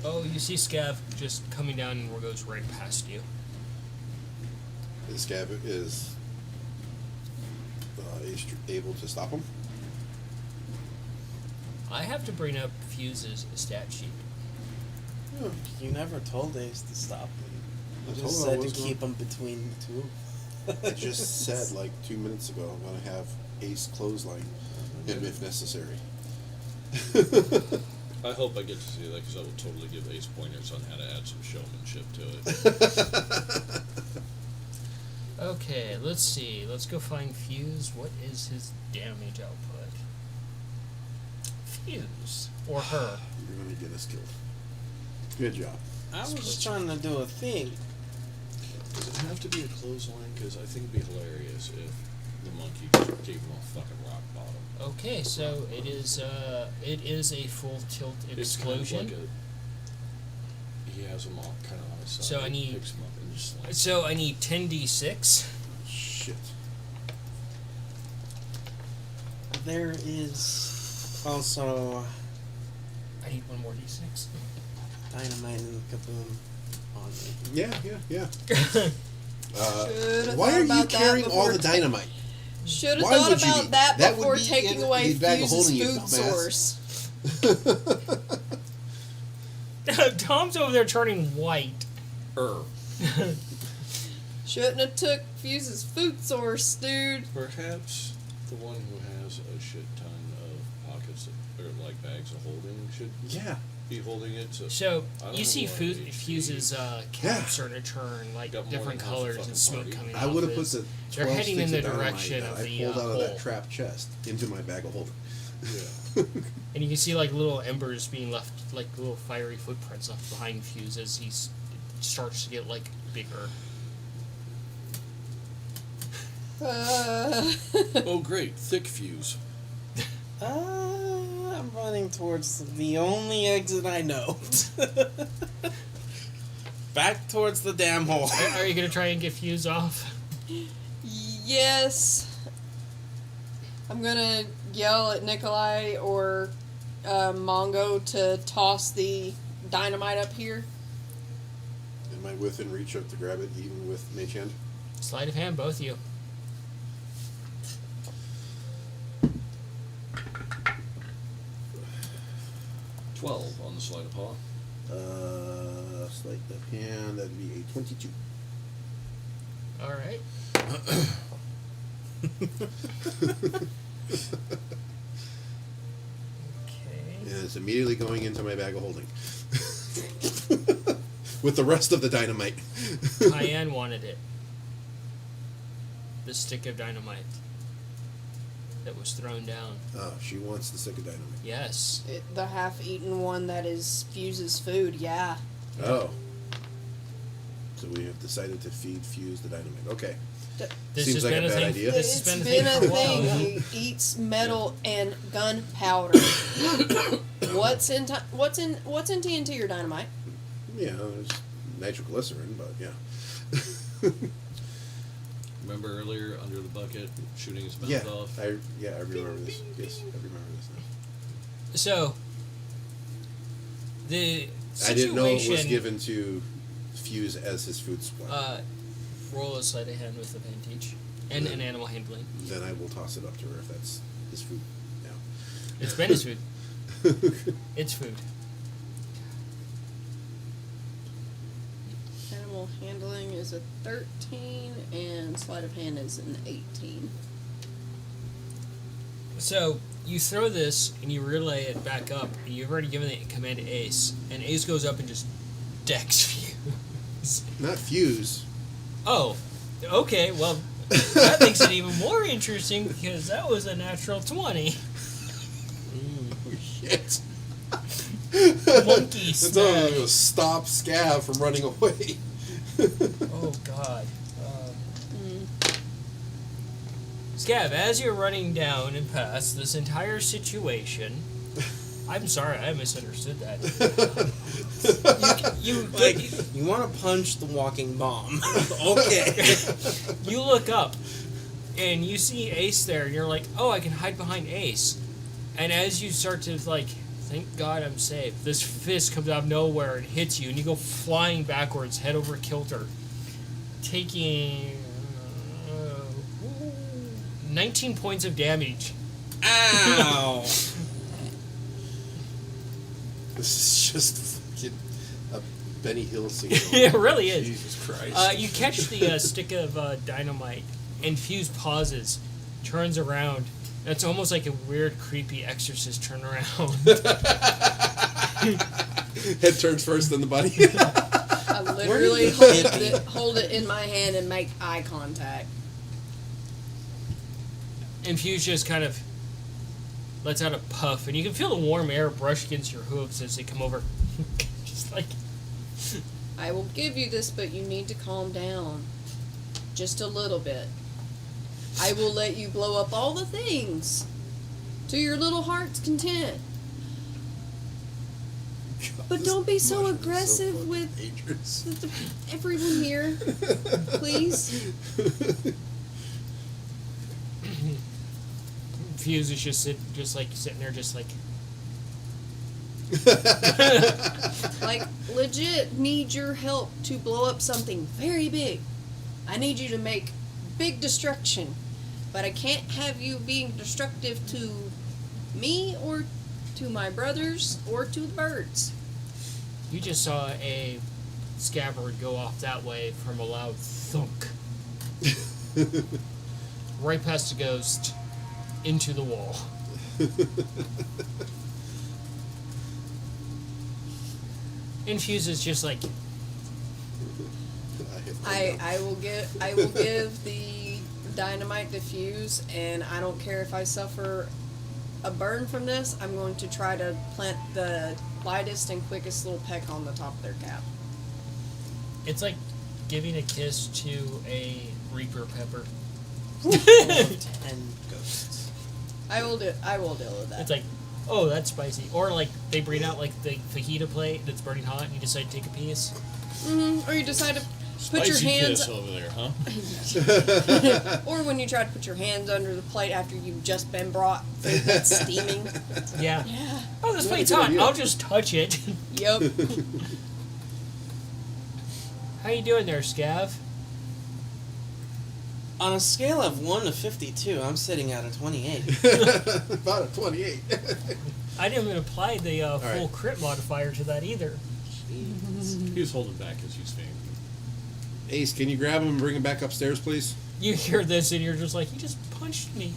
Oh, you see Scav just coming down and goes right past you. Is Scav able to stop him? I have to bring up Fuse's stat sheet. You never told Ace to stop him. I You told just him I said to was going- keep him between the two. I just said like 2 minutes ago I'm going to have Ace clothesline him if necessary. I hope I get to see that because I will totally give Ace pointers on how to add some showmanship to it. Okay, let's see. Let's go find Fuse. What is his damage output? Fuse. Or her. You're going to get us killed. Good job. I was just trying to do a thing. Does it have to be a clothesline? Because I think it'd be hilarious if the monkey just gave him a fucking rock bottom. Okay, so it is a full tilt It's kind of explosion. like he has them all kind of on his side. So I need- picks them up and just like. So I need 10d6. Shit. There is also I need one more d6. dynamite and kaboom on me. Yeah. Should've Why thought are you about that carrying all before the dynamite? Should have Why thought would you about be? that That would before be taking in away the bag of Fuse's holding, you food dumbass. source. Tom's over there turning white. Shouldn't have took Fuse's food source, dude. Perhaps the one who has a shit ton of pockets or like bags of holding should Yeah. be holding it. So I don't you see know why they- Fuse's cap Yeah. starting to turn like Got more different than half the colors fucking and smoke party. coming I off would have put his- the They're 12 heading in sticks the of dynamite direction that of I the pulled out of hole. that trap chest into my bag of holding. Yeah. And you can see like little embers being left, like little fiery footprints left behind Fuse as he starts to get like bigger. Oh great, thick fuse. I'm running towards the only exit I know. Back towards the damn hole. Are you gonna try and get Fuse off? Yes. I'm gonna yell at Nikolai or Mongo to toss the dynamite up here. Am I within reach of to grab it even with Mage Hand? Sleight of hand, both of you. $12 on the sleight of paw. Sleight of hand, that'd be a 22. All right. Okay. And it's immediately going into my bag of holding. With the rest of the dynamite. Cayenne wanted it. The stick of dynamite that was thrown down. Oh, she wants the stick of dynamite. Yes. The half-eaten one that is Fuse's food, yeah. Oh. So we have decided to feed Fuse the dynamite. Okay. This Seems has like been a a bad thing. idea. This It's has been a for while. thing. He eats metal and gunpowder. What's in TNT or dynamite? Yeah, there's nitroglycerin, but yeah. Remember earlier under the bucket shooting his mouth Yeah, off? I remember this. Yes, I remember this now. So, the I didn't know it was situation- given to Fuse as his food supply. Roll a sleight of hand with advantage. And an animal handling. Then I will toss it up to her if that's his food now. It's been his food. It's food. Animal handling is a 13, and sleight of hand is an 18. So you throw this and you relay it back up, and you've already given the command to Ace, and Ace goes up and just decks Fuse. Not Fuse. Oh, okay. Well, that makes it even more interesting because that was a natural 20. Oh, shit. Monkey That's all I'm smash. going to stop Scav from running away. Oh God. Scav, as you're running down and past this entire situation, I'm sorry, I misunderstood that. You want to punch the walking bomb. Okay. you look up and you see Ace there, and you're like, oh, I can hide behind Ace. And as you start to thank God I'm safe, this fist comes out of nowhere and hits you, and you go flying backwards, head over kilter, taking 19 points of damage. Ow. This is just fucking a Benny Hill single. It really is. Jesus Christ. You catch the stick of dynamite, and Fuse pauses, turns around. It's almost like a weird, creepy exorcist turnaround. Head turns first, then the body. I literally hold it in my hand and make eye contact. And Fuse just kind of lets out a puff, and you can feel the warm air brush against your hooves as they come over. Just like... I will give you this, but you need to calm down. Just a little bit. I will let you blow up all the things to your little heart's content. But don't be so aggressive with everyone here. Please. Fuse is just sitting there, just like... Like, legit need your help to blow up something very big. I need you to make big destruction. But I can't have you being destructive to me or to my brothers or to the birds. You just saw a scabbard go off that way from a loud thunk. Right past the ghost, into the wall. Infuse is just like... I will give the dynamite to Fuse, and I don't care if I suffer a burn from this. I'm going to try to plant the lightest and quickest little peck on the top of their cap. It's like giving a kiss to a Reaper pepper. 10 ghosts. I will deal with that. It's like, oh, that's spicy. Or like they bring out like the fajita plate that's burning hot, and you decide to take a piece. Or you decide to put your Spicy hands kiss over there, huh? or when you try to put your hands under the plate after you've just been brought food that's steaming. Yeah. Yeah. Oh, this Not a plate's good hot. idea. I'll just touch it. Yep. How you doing there, Scav? On a scale of 1 to 52, I'm sitting at a 28. About a 28. I didn't even apply the full right. crit modifier to that either. He was holding back as he's fainting. Ace, can you grab him and bring him back upstairs, please? You hear this and you're just like, he just punched me.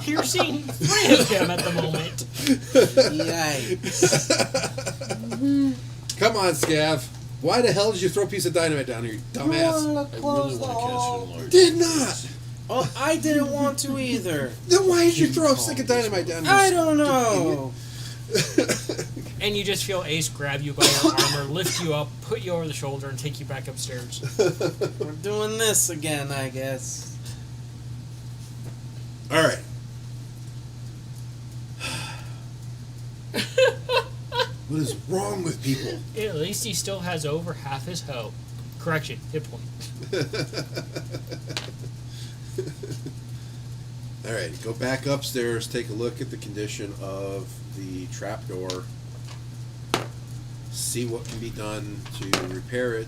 You're seeing 3 of him at the moment. Yikes. Come on, Scav. Why the hell did you throw a piece of dynamite down here, you dumbass? I really want to catch you in large. Did not! Oh, I didn't want to either. Then why did you throw a stick of dynamite down here? I don't know. And you just feel Ace grab you by your armor, lift you up, put you over the shoulder, and take you back upstairs. We're doing this again, I guess. Alright. What is wrong with people? At least he still has over half his hoe. Correction, hit point. Alright, go back upstairs, take a look at the condition of the trapdoor. see what can be done to repair it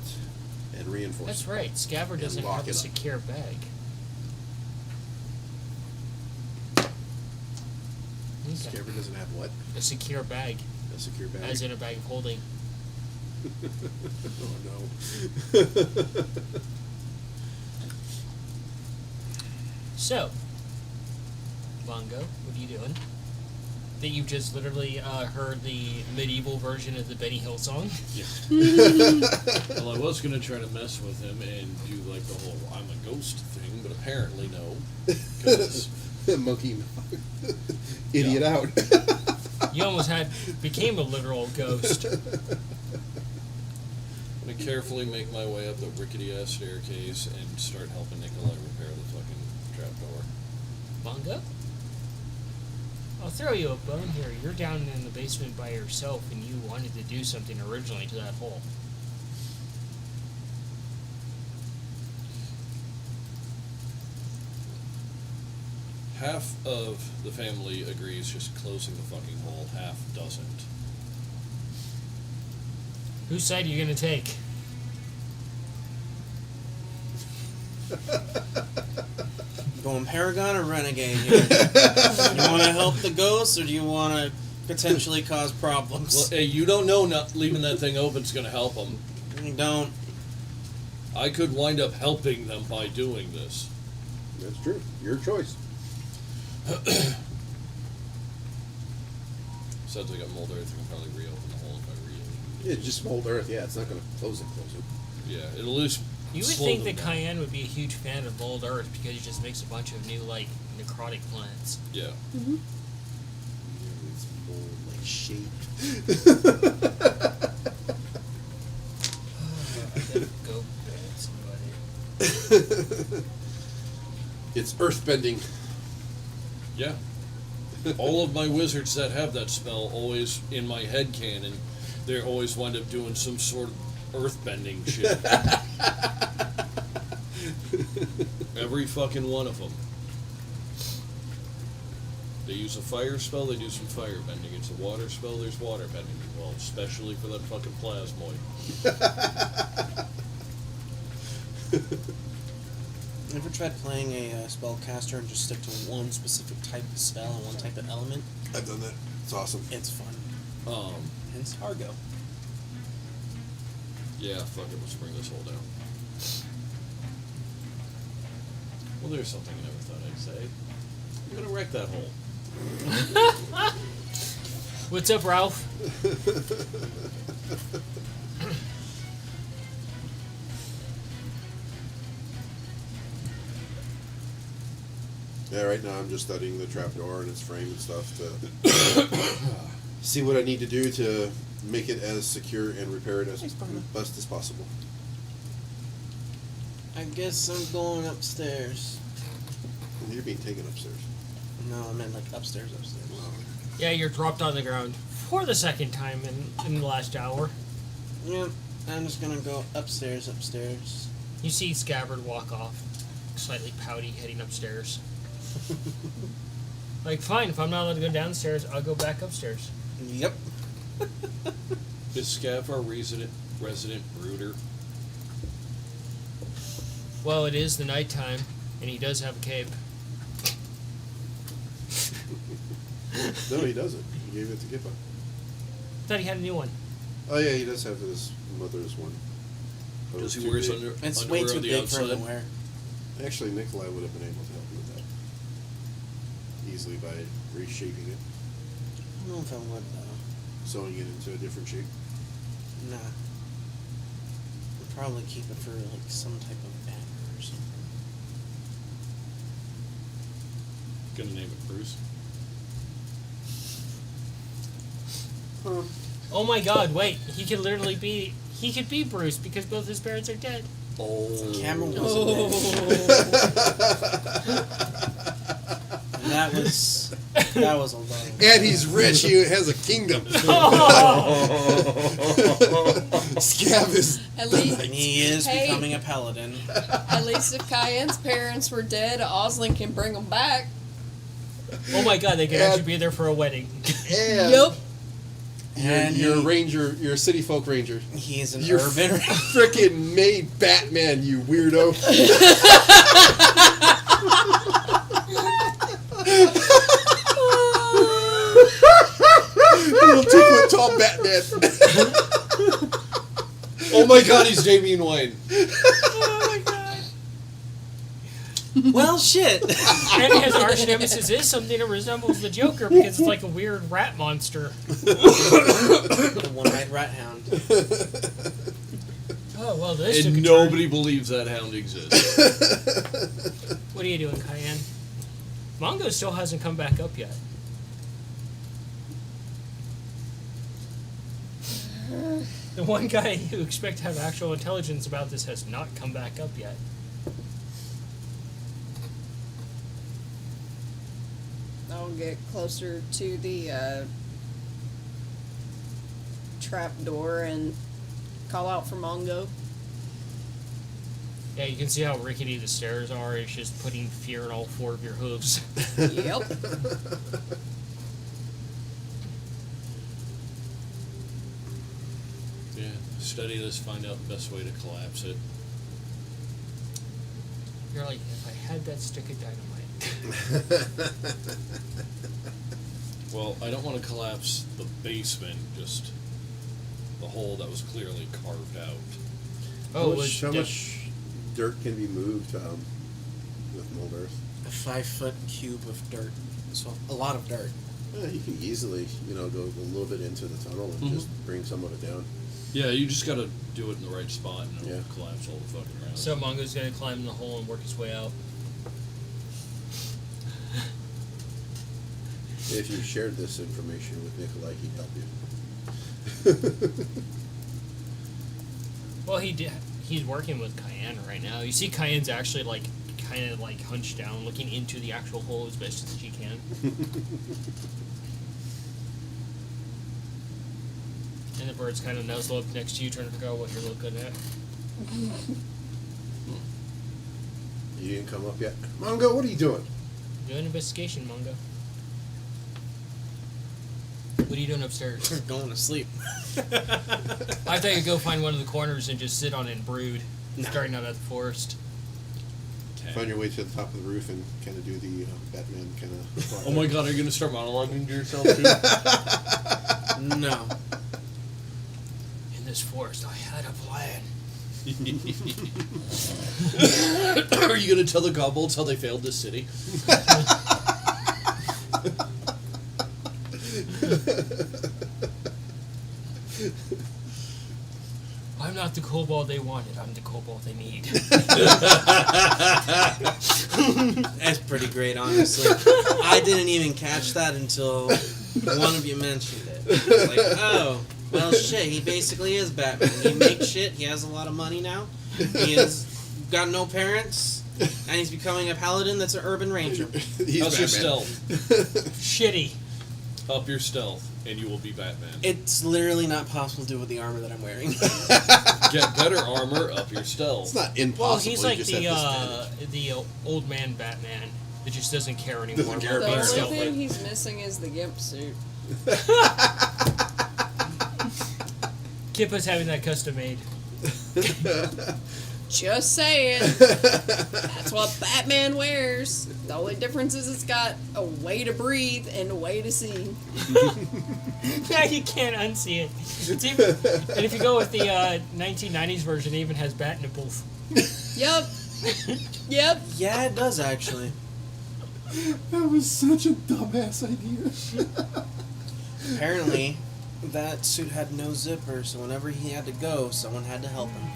and reinforce That's it. right. Scabbard doesn't lock have a it up. secure bag. Okay. Scabbard doesn't have what? A secure bag, A secure bag? as in a bag of holding. Oh no. So, Bongo, what are you doing? That you just literally heard the medieval version of the Benny Hill song? Well, I was gonna try to mess with him and do like the whole "I'm a ghost" thing, but apparently no. 'Cause Monkey idiot out. You almost became a literal ghost. I'm gonna carefully make my way up the rickety ass staircase and start helping Nikolai repair the fucking trapdoor. Bongo? I'll throw you a bone here. You're down in the basement by yourself, and you wanted to do something originally to that hole. Half of the family agrees just closing the fucking hole, half doesn't. Whose side are you gonna take? Going Paragon or Renegade here? You want to help the ghosts, or do you want to potentially cause problems? Well, hey, you don't know not leaving that thing open's gonna help them. You don't. I could wind up helping them by doing this. That's true. Your choice. Since I got mold earth, I can probably reopen the hole if I really. Yeah, just mold earth. Yeah, it's not going to close it. Yeah, it'll lose. You would slow think them that down. Cayenne would be a huge fan of Mold Earth because he just makes a bunch of new, like, necrotic plants. Yeah. Mm-hmm. It's mold like shaped. I gotta go bed somebody. It's earthbending. Yeah. All of my wizards that have that spell always, in my head canon, they always wind up doing some sort of earthbending shit. Every fucking one of them. They use a fire spell, they do some fire bending. It's a water spell, there's water bending. Well, especially for that fucking plasmoid. Ever tried playing a spellcaster and just stick to one specific type of spell and one type of element? I've done that. It's awesome. It's fun. Hence Argo. Yeah, fuck it, let's bring this hole down. Well, there's something I never thought I'd say. I'm gonna wreck that hole. What's up, Ralph? Yeah, right now I'm just studying the trapdoor and its frame and stuff to see what I need to do to make it as secure and repair it as best as possible. I guess I'm going upstairs. And you're being taken upstairs. No, I meant like upstairs. Yeah, you're dropped on the ground for the second time in the last hour. Yep, I'm just gonna go upstairs. You see Scabbard walk off, slightly pouty, heading upstairs. Like, fine, if I'm not allowed to go downstairs, I'll go back upstairs. Yep. Is Scav our resident brooder? Well, it is the nighttime, and he does have a cape. No, he doesn't. He gave it to Gippa. Thought he had a new one. Oh yeah, he does have his mother's one. But Does it he was wear too his big. under, It's underwear way too on the big outside? for him to wear. Actually, Nikolai would have been able to help me with that easily by reshaping it, I don't know if I would though. sewing it into a different shape. Nah. I'd probably keep it for like some type of banner or something. Gonna name it Bruce. Oh my god, wait, he could be Bruce because both his parents are dead. Oh. Camera wasn't there. That was a low. And he's rich. He has a kingdom. Scav is. At least, And he is Hey. becoming a paladin. at least if Cayenne's parents were dead, Oslin can bring them back. Oh my god, they could actually be there for a wedding. And Yup. And you're a ranger. You're a city folk ranger. He is an You're urban. frickin' made Batman, you weirdo. Little 2-foot tall Batman. Oh my god, he's Damian Wayne. Well, shit. And his arch nemesis is something that resembles the Joker because it's like a weird rat monster. The one-eyed rat hound. Oh, well, this took a And turn. nobody believes that hound exists. What are you doing, Cayenne? Mongo still hasn't come back up yet. The one guy you expect to have actual intelligence about this has not come back up yet. I'll get closer to the trap door and call out for Mongo. Yeah, you can see how rickety the stairs are. It's just putting fear in all 4 of your hooves. Yep. Yeah, study this, find out the best way to collapse it. You're like, if I had that stick of dynamite. Well, I don't want to collapse the basement, just the hole that was clearly carved out. Oh, How much dirt can be moved with mold earth? A 5-foot cube of dirt. So a lot of dirt. Yeah, you can easily, go a little bit into the tunnel and just bring some of it down. Yeah, you just gotta do it in the right spot and it'll Yeah. collapse all the fucking around. So Mongo's gonna climb in the hole and work his way out. If you shared this information with Nikolai, he'd help you. Well, he's working with Cayenne right now. You see Cayenne's actually kind of hunched down, looking into the actual hole as best as she can. And the birds kind of nuzzle up next to you, trying to figure out what you're looking at. You didn't come up yet? Mongo, what are you doing? Do an investigation, Mongo. What are you doing upstairs? Going to sleep. I thought you'd go find one of the corners and just sit on it and brood, starting out at the forest. Find your way to the top of the roof and kind of do the Batman kind of... Oh my god, are you gonna start monologuing to yourself too? No. In this forest, I had a plan. Are you gonna tell the kobolds how they failed this city? I'm not the kobold they wanted. I'm the kobold they need. That's pretty great, honestly. I didn't even catch that until one of you mentioned it. It's like, oh, well, shit, he basically is Batman. He makes shit, he has a lot of money now, he has got no parents, and he's becoming a paladin that's an urban ranger. He's How's your Batman. stealth? Shitty. Up your stealth, and you will be Batman. It's literally not possible to do with the armor that I'm wearing. Get better armor, up your stealth. It's not impossible. Well, he's like you just have to the old man Batman that just doesn't care anymore. Doesn't care The about about only being himself. thing stealthy. he's missing is the gimp suit. Kippa's having that custom made. Just saying. That's what Batman wears. The only difference is it's got a way to breathe and a way to see. Yeah, you can't unsee it. It's even, and if you go with the 1990s version, it even has bat nipples. Yep. Yep. Yeah, it does, actually. That was such a dumbass idea. Apparently, that suit had no zipper, so whenever he had to go, someone had to help him.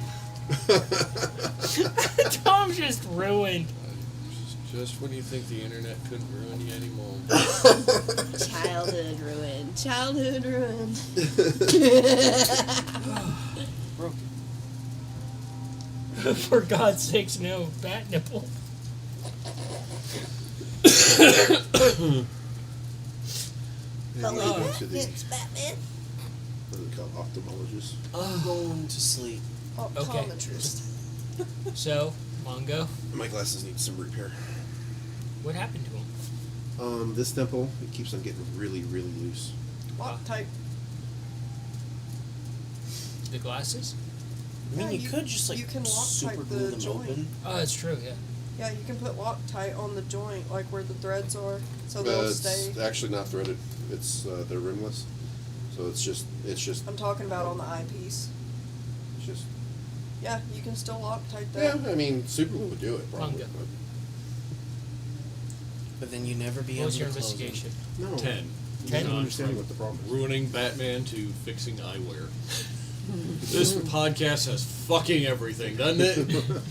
Tom's just ruined. Just when you think the internet couldn't ruin you anymore. Childhood ruin. Childhood ruin. For God's sakes, no bat nipple. To the, It's Batman. what do they call it, ophthalmologist? I'm going to sleep. Optometrist. So, Mongo, My glasses need some repair. what happened to him? This temple, it keeps on getting really, really loose. Lock type. The glasses? I mean, Yeah, you could just like you can Loctite super glue the them joint. open. Oh, that's true. Yeah. Yeah, you can put Loctite on the joint, like where the threads are, so they'll stay. It's actually not threaded. It's they're rimless, so it's just I'm talking about on the eyepiece. it's just. Yeah, you can still Loctite Yeah, that. I mean, super glue would do it probably. Manga. But then you never be What able was to your close investigation? But no, 10. Ten? I'm not understanding what the problem is. Ruining Batman to fixing eyewear. This podcast has fucking everything, doesn't it?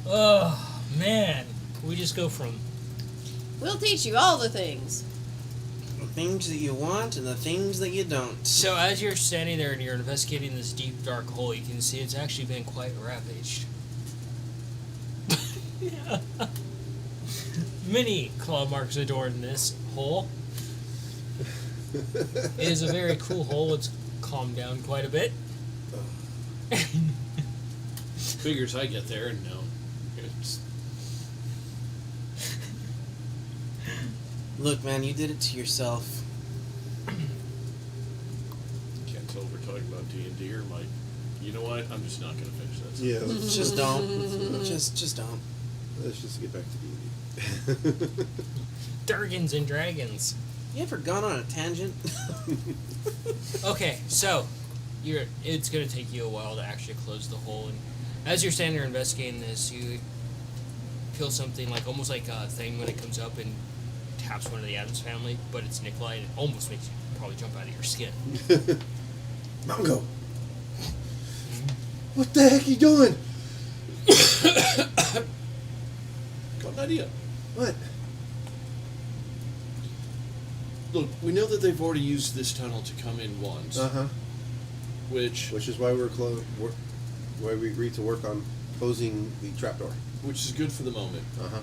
Oh, man. We just go from... We'll teach you all the things. The things that you want and the things that you don't. So as you're standing there and you're investigating this deep, dark hole, you can see it's actually been quite ravaged. Yeah. Many claw marks adorn this hole. It is a very cool hole. It's calmed down quite a bit. Figures I get there and no. It's, Look, man, you did it to yourself. can't tell if we're talking about D&D or my... You know what? I'm just not going to finish this. Yeah, let's Just don't. Just don't. just get back to D&D. Durgans and dragons. You ever gone on a tangent? Okay, so it's going to take you a while to actually close the hole, and as you're standing there investigating this, you feel something like almost like a thing when it comes up and taps one of the Addams family, but it's Nikolai, and it almost makes you probably jump out of your skin. Mongo, what the heck are you doing? Got an idea. What? Look, we know that they've already used this tunnel to come in once, Uh-huh. which Which is why why we agreed to work on closing the trapdoor. is good for the moment. Uh-huh.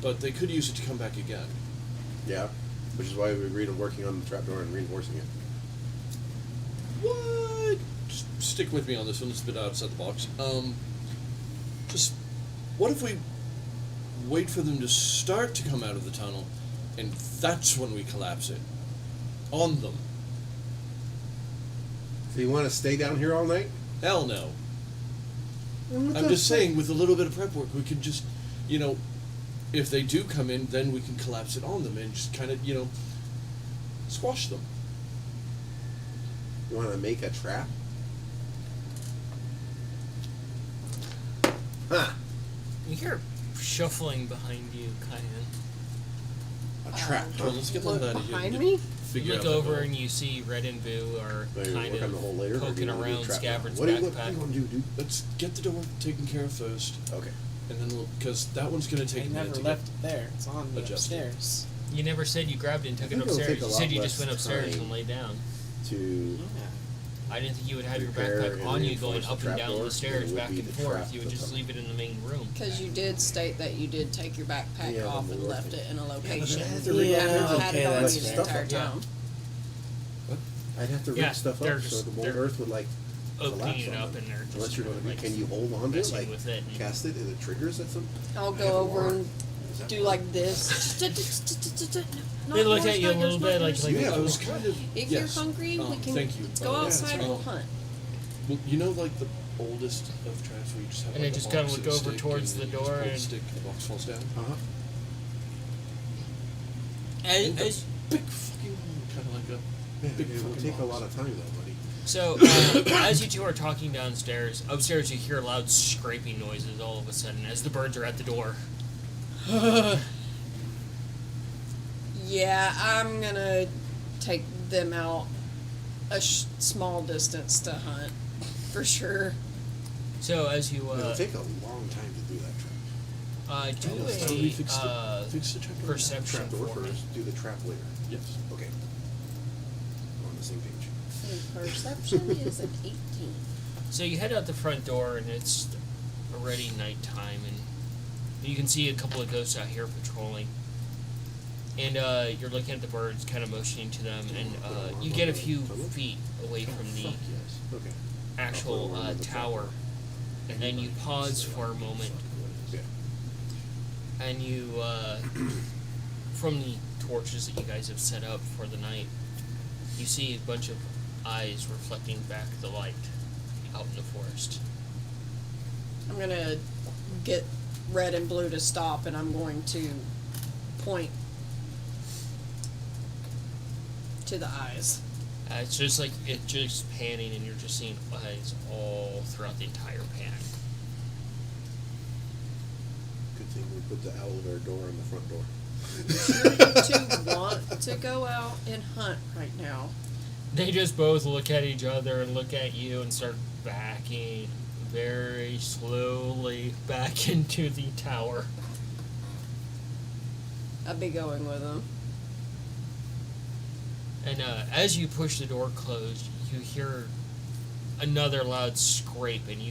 But they could use it to come back again. Yeah. Which is why we agreed on working on the trapdoor and reinforcing it. What? Just stick with me on this one. It's a bit outside the box. Just what if we wait for them to start to come out of the tunnel, and that's when we collapse it on them? So you want to stay down here all night? Hell no. I'm just saying, with a little bit of prep work, we could just, if they do come in, then we can collapse it on them and just kind of, squash them. You want to make a trap? Huh. You hear shuffling behind you, kind of. A trap. Well, let's get Look that out of here. behind and me? You Figure look out that over hole. and you see Red and Boo are So you kind work on the hole later, of or do poking you wanna do around trap now? Scabbard's What do you backpack. want to do, dude? Let's get the door taken care of first, Okay. and then because that one's going to I take a minute never to left it there. It's on the adjusted. upstairs. You never said you grabbed it and took I it think it'll upstairs. take a You lot said you just less went upstairs time. and laid down. To Yeah. I didn't think you would have your Prepare backpack and on you going reinforce the up and down trapdoor, the stairs, it would back be and the forth. trap You would that's just up. leave it in the main room. Because you did state that you did take your backpack Yeah, off but and we're left working. it in a but location. I had to You rig- haven't Yeah, had okay, it on that's you the fair. entire Yeah. time. I'd have to rig Yeah, stuff they're up just- so the they're mold earth would like Opening collapse it on up them. and they're just Unless you're going to like, can you hold on to it messing like with it and- cast it and it triggers at some? I'll I go have over more. and Does that do work? like this. They look at you a little bit like Yeah, I was kind of. If yes. you're hungry, we can Thank you. let's go Yeah, outside that's and right. we'll hunt. Well, like the oldest of traps where you just have And like they a just kinda box look and a over stick, towards and the you just door pull the and- stick and the box falls down. Uh-huh. As, Big fucking kind of like a Yeah, big it will fucking take a box. lot of time though, buddy. so, as you two are talking downstairs, upstairs you hear loud scraping noises all of a sudden as the birds are at the door. Yeah, I'm gonna take them out a small distance to hunt, for sure. So as you It'll take a long time to do that trap. do So we a fix the trap door? perception Trap door for me. first, do the trap later. Yes. Okay. We're on the same page. Perception is an 18. So you head out the front door, and it's already nighttime, and you can see a couple of ghosts out here patrolling. And you're looking at the birds, kind of motioning to them, and you get a few feet away from the Fuck yes. Okay. actual tower, and then you pause for a moment, Yeah. and you, from the torches that you guys have set up for the night, you see a bunch of eyes reflecting back the light out in the forest. I'm gonna get red and blue to stop, and I'm going to point to the eyes. It's just like it's just panning, and you're just seeing eyes all throughout the entire pan. Good thing we put the owlbear door on the front door. To want to go out and hunt right now. They just both look at each other and look at you and start backing very slowly back into the tower. I'd be going with them. And as you push the door closed, you hear another loud scrape, and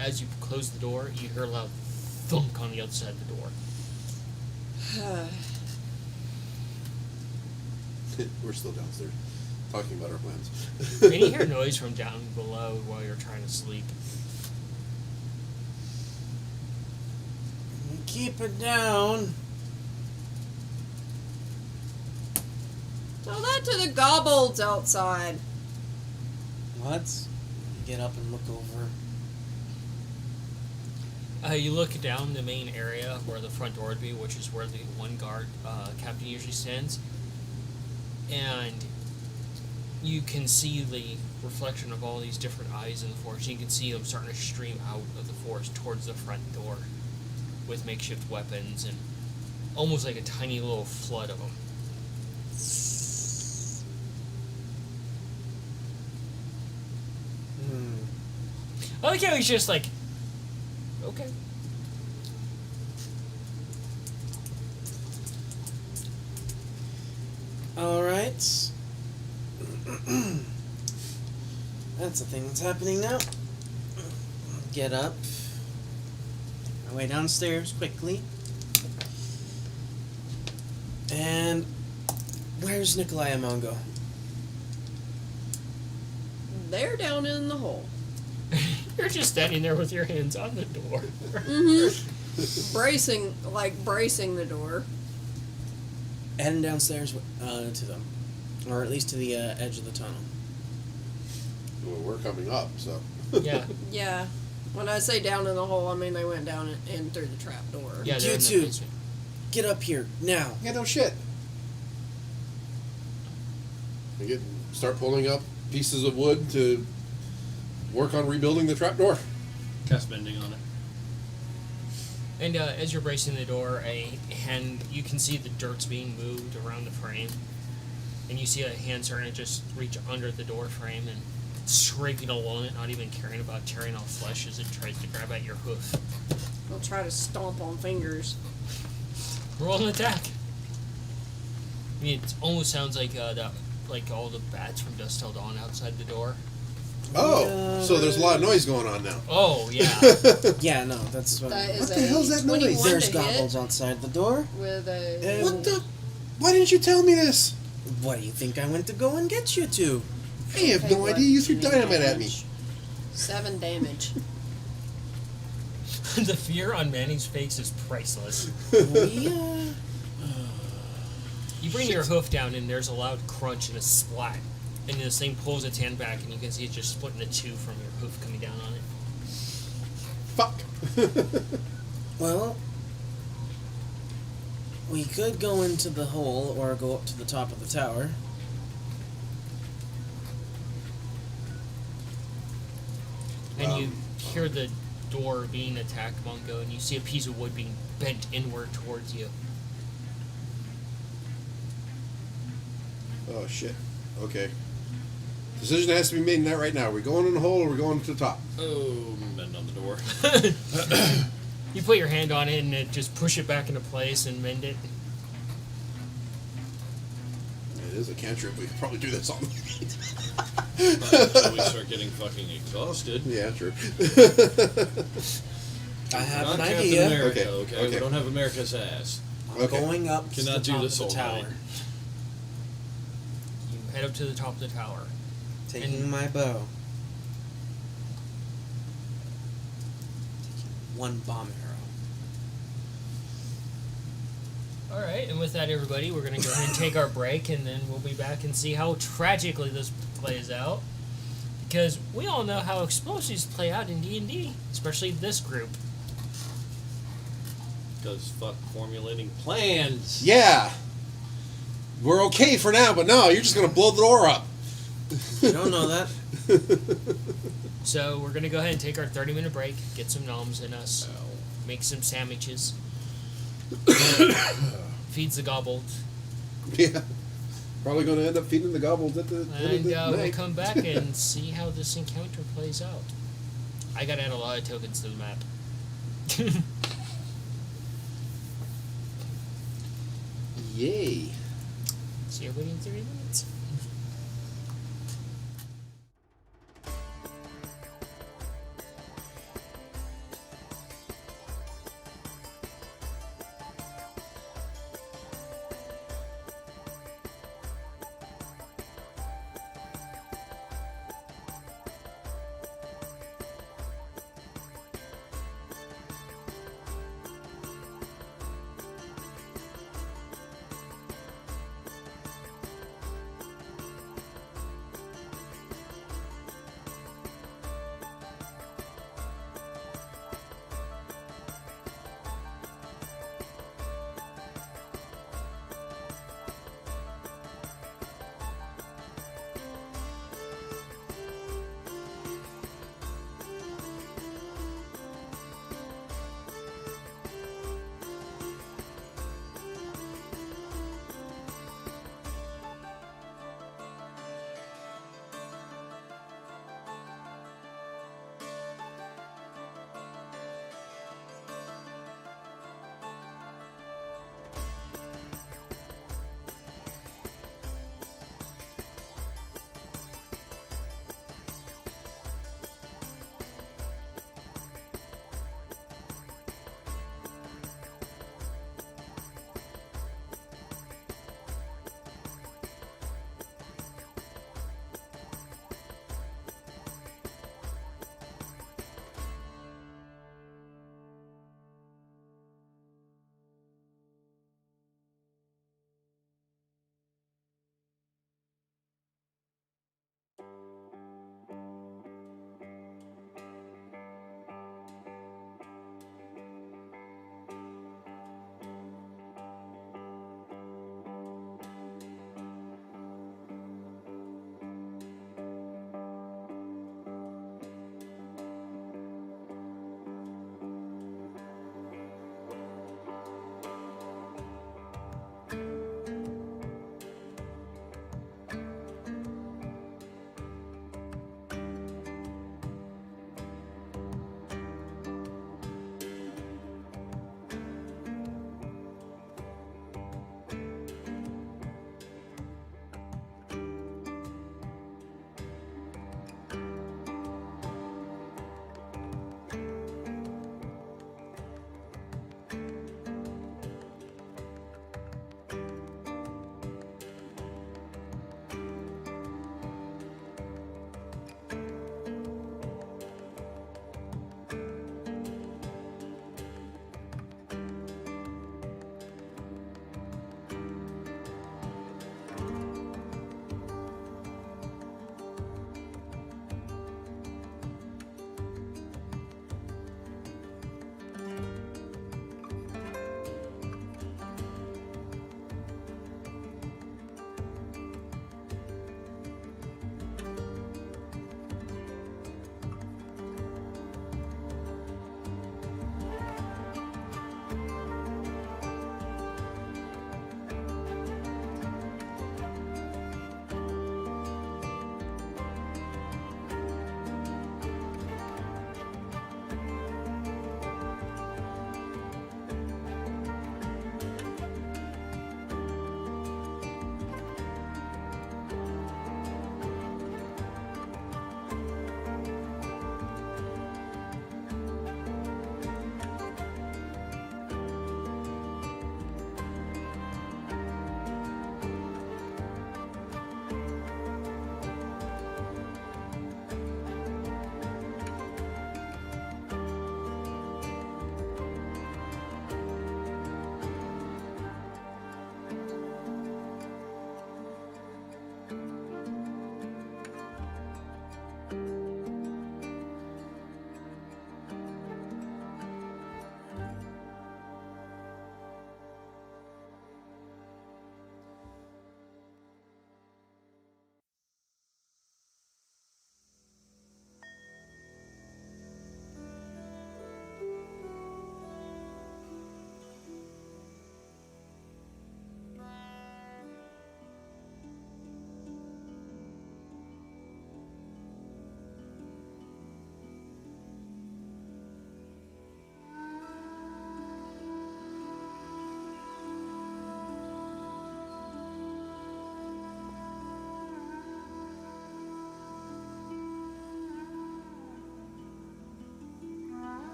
as you close the door, you hear a loud thunk on the other side of the door. We're still downstairs, talking about our plans. And you hear noise from down below while you're trying to sleep. Keep it down. Tell that to the gobbles outside. What? Get up and look over. You look down the main area where the front door would be, which is where the one guard captain usually stands, and you can see the reflection of all these different eyes in the forest. You can see them starting to stream out of the forest towards the front door with makeshift weapons and almost like a tiny little flood of them. I like how he's just like, okay. Alright. That's the thing that's happening now. Get up. My way downstairs quickly. And where's Nikolai and Mongo? They're down in the hole. You're just standing there with your hands on the door. Mm-hmm. bracing the door. Heading downstairs to them. Or at least to the edge of the tunnel. Well, we're coming up, so. Yeah. Yeah. When I say down in the hole, I mean they went down in through the trap door. Yeah, they're You in the two. basement. Get up here, now. Yeah, no shit. We start pulling up pieces of wood to work on rebuilding the trapdoor. Cast bending on it. And as you're bracing the door, you can see the dirt's being moved around the frame. And you see a hand starting to just reach under the door frame and scraping along it, not even caring about tearing off flesh as it tries to grab at your hoof. I'll try to stomp on fingers. Roll an attack. I mean, it almost sounds like like all the bats from Dusk Till Dawn outside the door. Oh, so there's a lot of noise going on now. Oh, yeah. Yeah, no, that's what. That is What the hell's that noise? 21 There's to gobbles hit outside the door. with a What the? Why didn't you tell me this? What do you think I went to go and get you to? I have no idea you threw dynamite at me. 7 damage. The fear on Manny's face is priceless. We, You bring your hoof down, and there's a loud crunch and a splat. And this thing pulls its hand back, and you can see it just split into two from your hoof coming down on it. Fuck. well, we could go into the hole or go up to the top of the tower. And you hear the door being attacked, Mungo, and you see a piece of wood being bent inward towards you. Oh shit. Okay. Decision has to be made in that right now. Are we going in the hole or are we going to the top? Oh, bend on the door. You put your hand on it and it just push it back into place and mend it. It is a cantrip. We could probably do this all night. Until we start getting fucking exhausted. Yeah, true. I have Not an Captain idea. America, Okay, okay? okay. We don't have America's ass. I'm Okay. going up to Cannot the do top this of the all tower, night. You head up to the top of the tower. taking And- my bow. Taking one bomb Alright, and with that, everybody, we're going to go ahead and take our break, and then we'll be back and see how tragically this plays out. Because we all know how explosives play out in D&D, especially this group. Because fuck formulating plans. Yeah. We're okay for now, but no, you're just gonna blow the door up. You don't know that. So we're going to go ahead and take our 30-minute break, get some noms in us, make some sandwiches, feeds the gobbled, Yeah. Probably gonna end up feeding the gobbles at the end of and the we'll night. come back and see how this encounter plays out. I got to add a lot of tokens to the map. Yay. See everybody in 30 minutes.